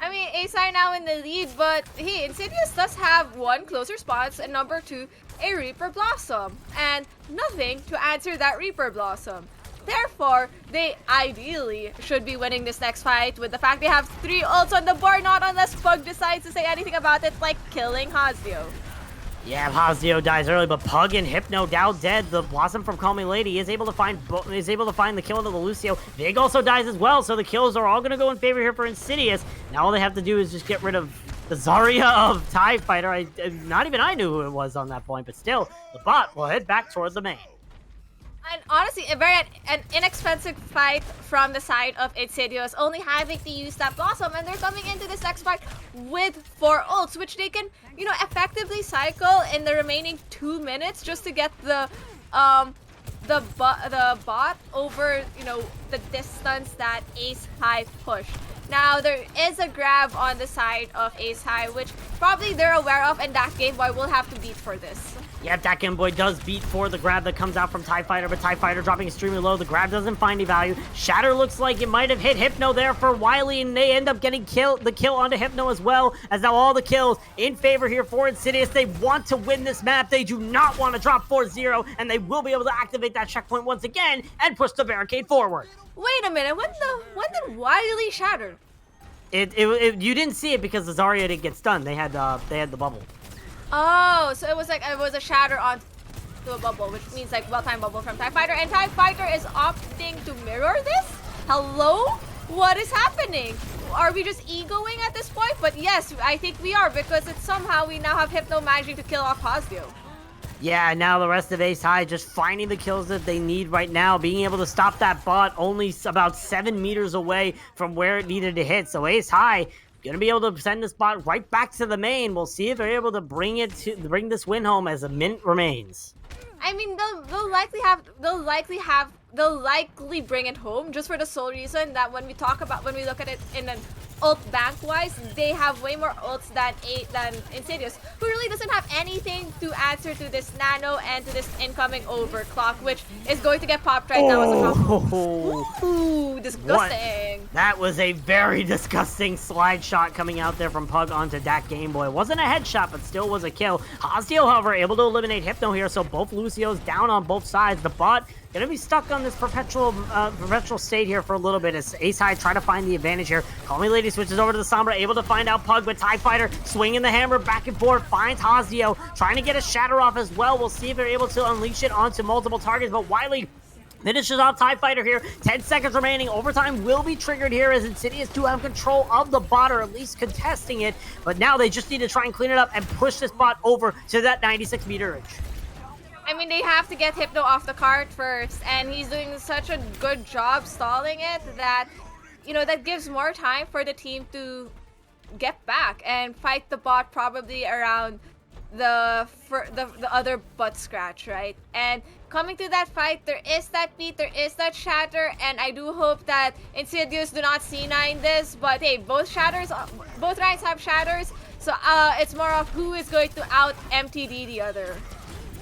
I mean, Ace High now in the lead, but hey, Insidious does have one close response, and number two, a Reaper Blossom, and nothing to answer that Reaper Blossom. Therefore, they ideally should be winning this next fight with the fact they have 3 ults on the board, not unless Pug decides to say anything about it, like killing Hasdio. Yeah, Hasdio dies early, but Pug and Hypno now dead. The Blossom from Call Me Lady is able to find the kill into the Lucio. Vig also dies as well, so the kills are all going to go in favor here for Insidious. Now all they have to do is just get rid of the Zarya of TIE Fighter. Not even I knew who it was on that point, but still, the bot will head back towards the main. And honestly, an inexpensive fight from the side of Insidious, only having to use that Blossom, and they're coming into this next fight with 4 ults, which they can, effectively cycle in the remaining 2 minutes just to get the bot over, the distance that Ace High pushed. Now, there is a grab on the side of Ace High, which probably they're aware of, and that Game Boy will have to beat for this. Yep, that Game Boy does beat for the grab that comes out from TIE Fighter, but TIE Fighter dropping extremely low. The grab doesn't find any value. Shatter looks like it might have hit Hypno there for Wily, and they end up getting the kill onto Hypno as well, as now all the kills in favor here for Insidious. They want to win this map. They do not want to drop 4-0, and they will be able to activate that checkpoint once again and push the barricade forward. Wait a minute, when did Wily shatter? You didn't see it because the Zarya didn't get stunned. They had the bubble. Oh, so it was a shatter onto a bubble, which means like well-timed bubble from TIE Fighter, and TIE Fighter is opting to mirror this? Hello? What is happening? Are we just egoing at this point? But yes, I think we are, because it's somehow we now have Hypno managing to kill off Hasdio. Yeah, now the rest of Ace High just finding the kills that they need right now, being able to stop that bot only about 7 meters away from where it needed to hit. So Ace High gonna be able to send this bot right back to the main. We'll see if they're able to bring this win home as a minute remains. I mean, they'll likely bring it home, just for the sole reason that when we look at it in an ult bank wise, they have way more ults than Insidious, who really doesn't have anything to answer to this Nano and to this incoming overclock, which is going to get popped right now as a Ooh, disgusting. What? That was a very disgusting slide shot coming out there from Pug onto that Game Boy. Wasn't a headshot, but still was a kill. Hasdio, however, able to eliminate Hypno here, so both Lucios down on both sides. The bot gonna be stuck on this perpetual state here for a little bit as Ace High try to find the advantage here. Call Me Lady switches over to the Sombra, able to find out Pug, but TIE Fighter swinging the hammer back and forth, finds Hasdio, trying to get a shatter off as well. We'll see if they're able to unleash it onto multiple targets, but Wily finishes off TIE Fighter here. 10 seconds remaining. Overtime will be triggered here as Insidious do have control of the bot, or at least contesting it, but now they just need to try and clean it up and push this bot over to that 96-meter edge. I mean, they have to get Hypno off the cart first, and he's doing such a good job stalling it that, that gives more time for the team to get back and fight the bot probably around the other butt scratch, right? And coming to that fight, there is that beat, there is that shatter, and I do hope that Insidious do not C9 this, but hey, both ranks have shatters, so it's more of who is going to out MTD the other.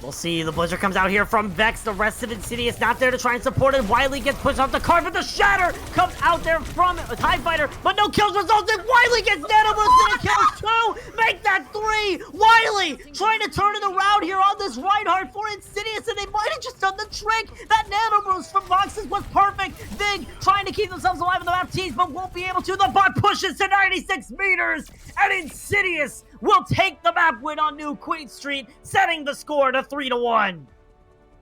We'll see. The Blizzard comes out here from Vex. The rest of Insidious not there to try and support it. Wiley gets pushed off the card, but the Shatter comes out there from a TIE Fighter, but no kills resulted. Wiley gets Nano Boost and it kills 2. Make that 3. Wiley trying to turn it around here on this Reinhardt for Insidious, and they might have just done the trick. That Nano Boost from Boxes was perfect. Vig trying to keep themselves alive in the map tease, but won't be able to. The bot pushes to 96 meters, and Insidious will take the map win on New Queen Street, setting the score to 3-1.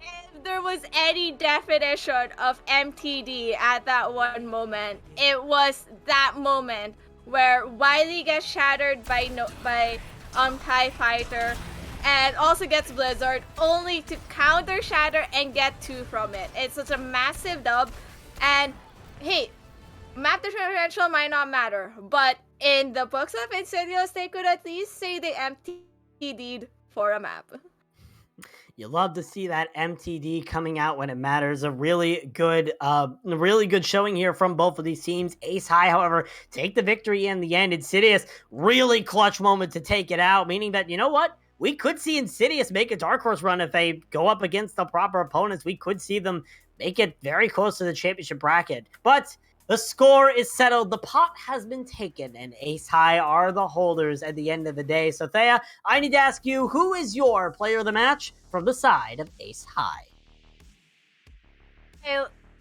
If there was any definition of MTD at that one moment, it was that moment where Wiley gets shattered by TIE Fighter and also gets Blizzard, only to counter shatter and get 2 from it. It's such a massive dub, and hey, map differential might not matter, but in the books of Insidious, they could at least say they MTD'd for a map. You love to see that MTD coming out when it matters. A really good showing here from both of these teams. Ace High, however, take the victory in the end. Insidious, really clutch moment to take it out, meaning that, you know what? We could see Insidious make a Dark Horse run if they go up against the proper opponents. We could see them make it very close to the championship bracket. But the score is settled. The pot has been taken, and Ace High are the holders at the end of the day. So, Thea, I need to ask you, who is your player of the match from the side of Ace High?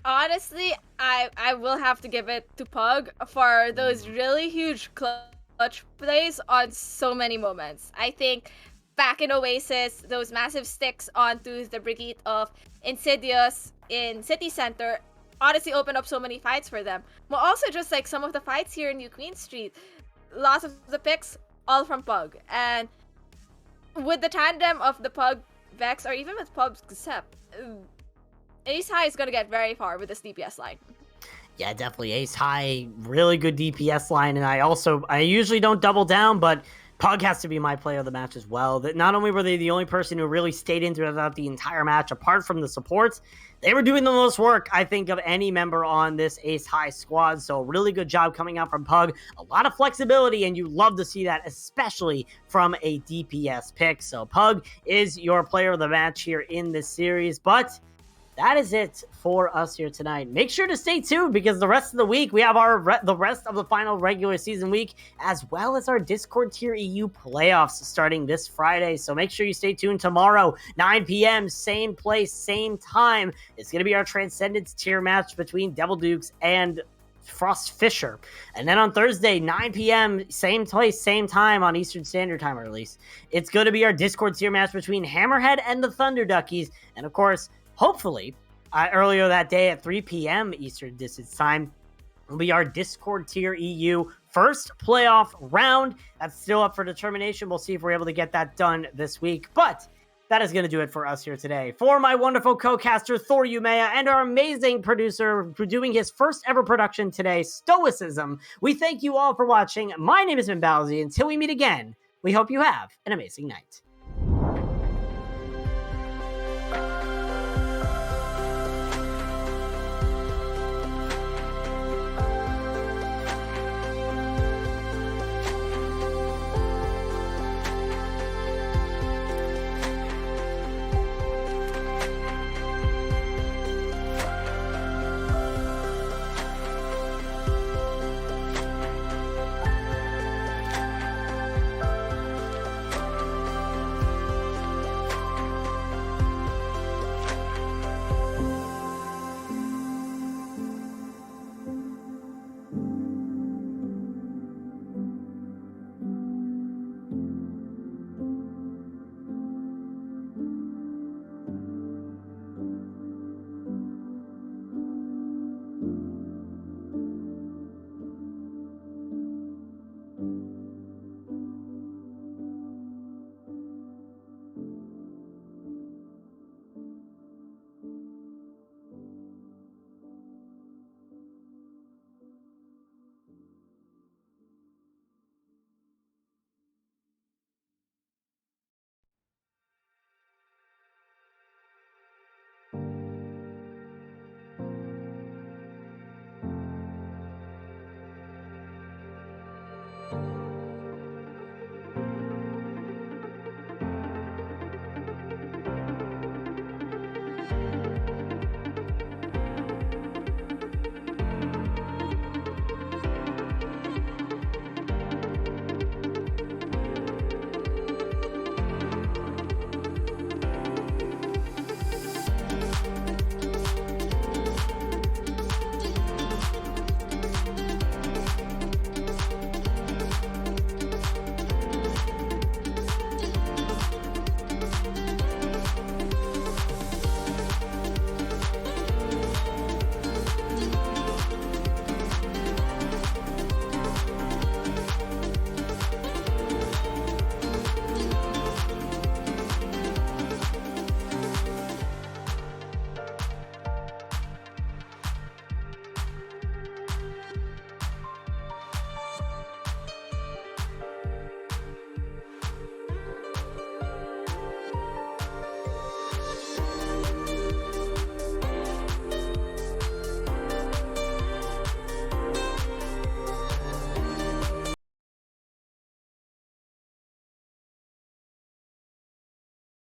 Honestly, I will have to give it to Pug for those really huge clutch plays on so many moments. I think back in Oasis, those massive sticks onto the Brigitte of Insidious in City Center honestly opened up so many fights for them. But also just like some of the fights here in New Queen Street, lots of the picks, all from Pug. And with the tandem of the Pug Vex, or even with Pug's Sept, Ace High is going to get very far with this DPS line. Yeah, definitely. Ace High, really good DPS line. And I usually don't double down, but Pug has to be my player of the match as well. That not only were they the only person who really stayed in throughout the entire match, apart from the supports, they were doing the most work, I think, of any member on this Ace High squad. So really good job coming out from Pug. A lot of flexibility, and you love to see that, especially from a DPS pick. So Pug is your player of the match here in this series. But that is it for us here tonight. Make sure to stay tuned, because the rest of the week, we have the rest of the final regular season week, as well as our Discord Tier EU playoffs starting this Friday. So make sure you stay tuned tomorrow, 9 p.m., same place, same time. It's going to be our Transcendence Tier match between Devil Dukes and Frost Fisher. And then on Thursday, 9 p.m., same place, same time on Eastern Standard Time, or at least it's going to be our Discord Tier match between Hammerhead and the Thunder Duckies. And of course, hopefully, earlier that day at 3 p.m. Eastern Distance Time will be our Discord Tier EU first playoff round. That's still up for determination. We'll see if we're able to get that done this week. But that is going to do it for us here today. For my wonderful co-caster, Thor Umea, and our amazing producer for doing his first ever production today, Stoicism, we thank you all for watching. My name is Mbalzi. Until we meet again, we hope you have an amazing night.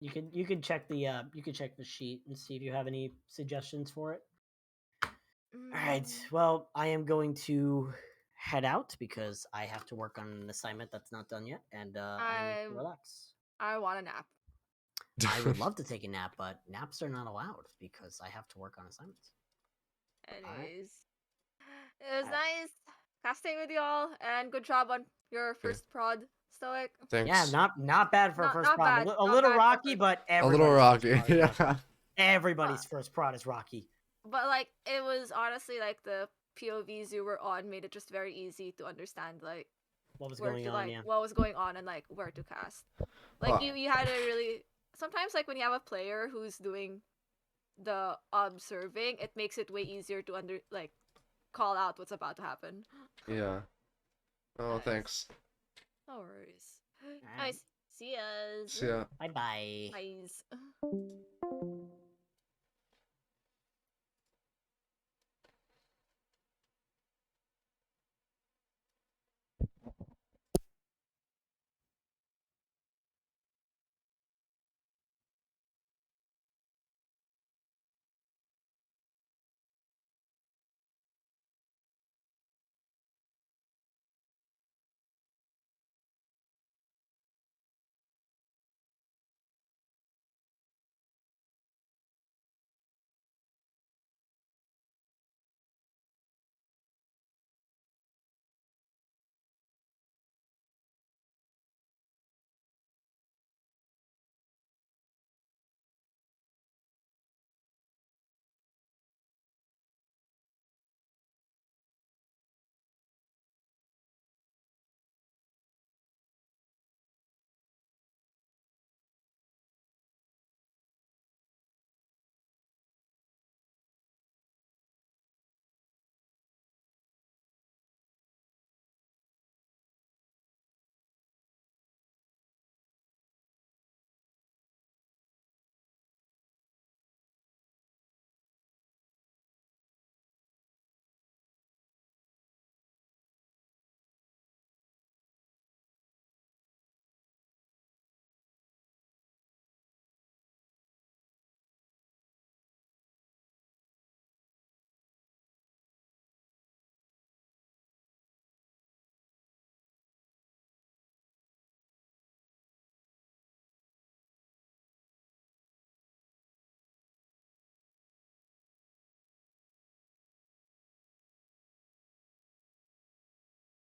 You can check the sheet and see if you have any suggestions for it. All right. Well, I am going to head out because I have to work on an assignment that's not done yet, and I need to relax. I want a nap. I would love to take a nap, but naps are not allowed because I have to work on assignments. Anyways, it was nice casting with y'all, and good job on your first prod, Stoic. Thanks. Yeah, not bad for a first not prod. bad, A not little bad for rocky, first. but A little rocky. Yeah. Everybody's first prod is rocky. But like, it was honestly like the POVs you were on made it just very easy to understand like What was where going to on? like Yeah. what was going on and like where to cast. Like Well- you had to really sometimes like when you have a player who's doing the observing, it makes it way easier to call out what's about to happen. Yeah. Oh, Nice. thanks. No worries. Alright. Nice. See ya. See ya. Bye bye. Bye.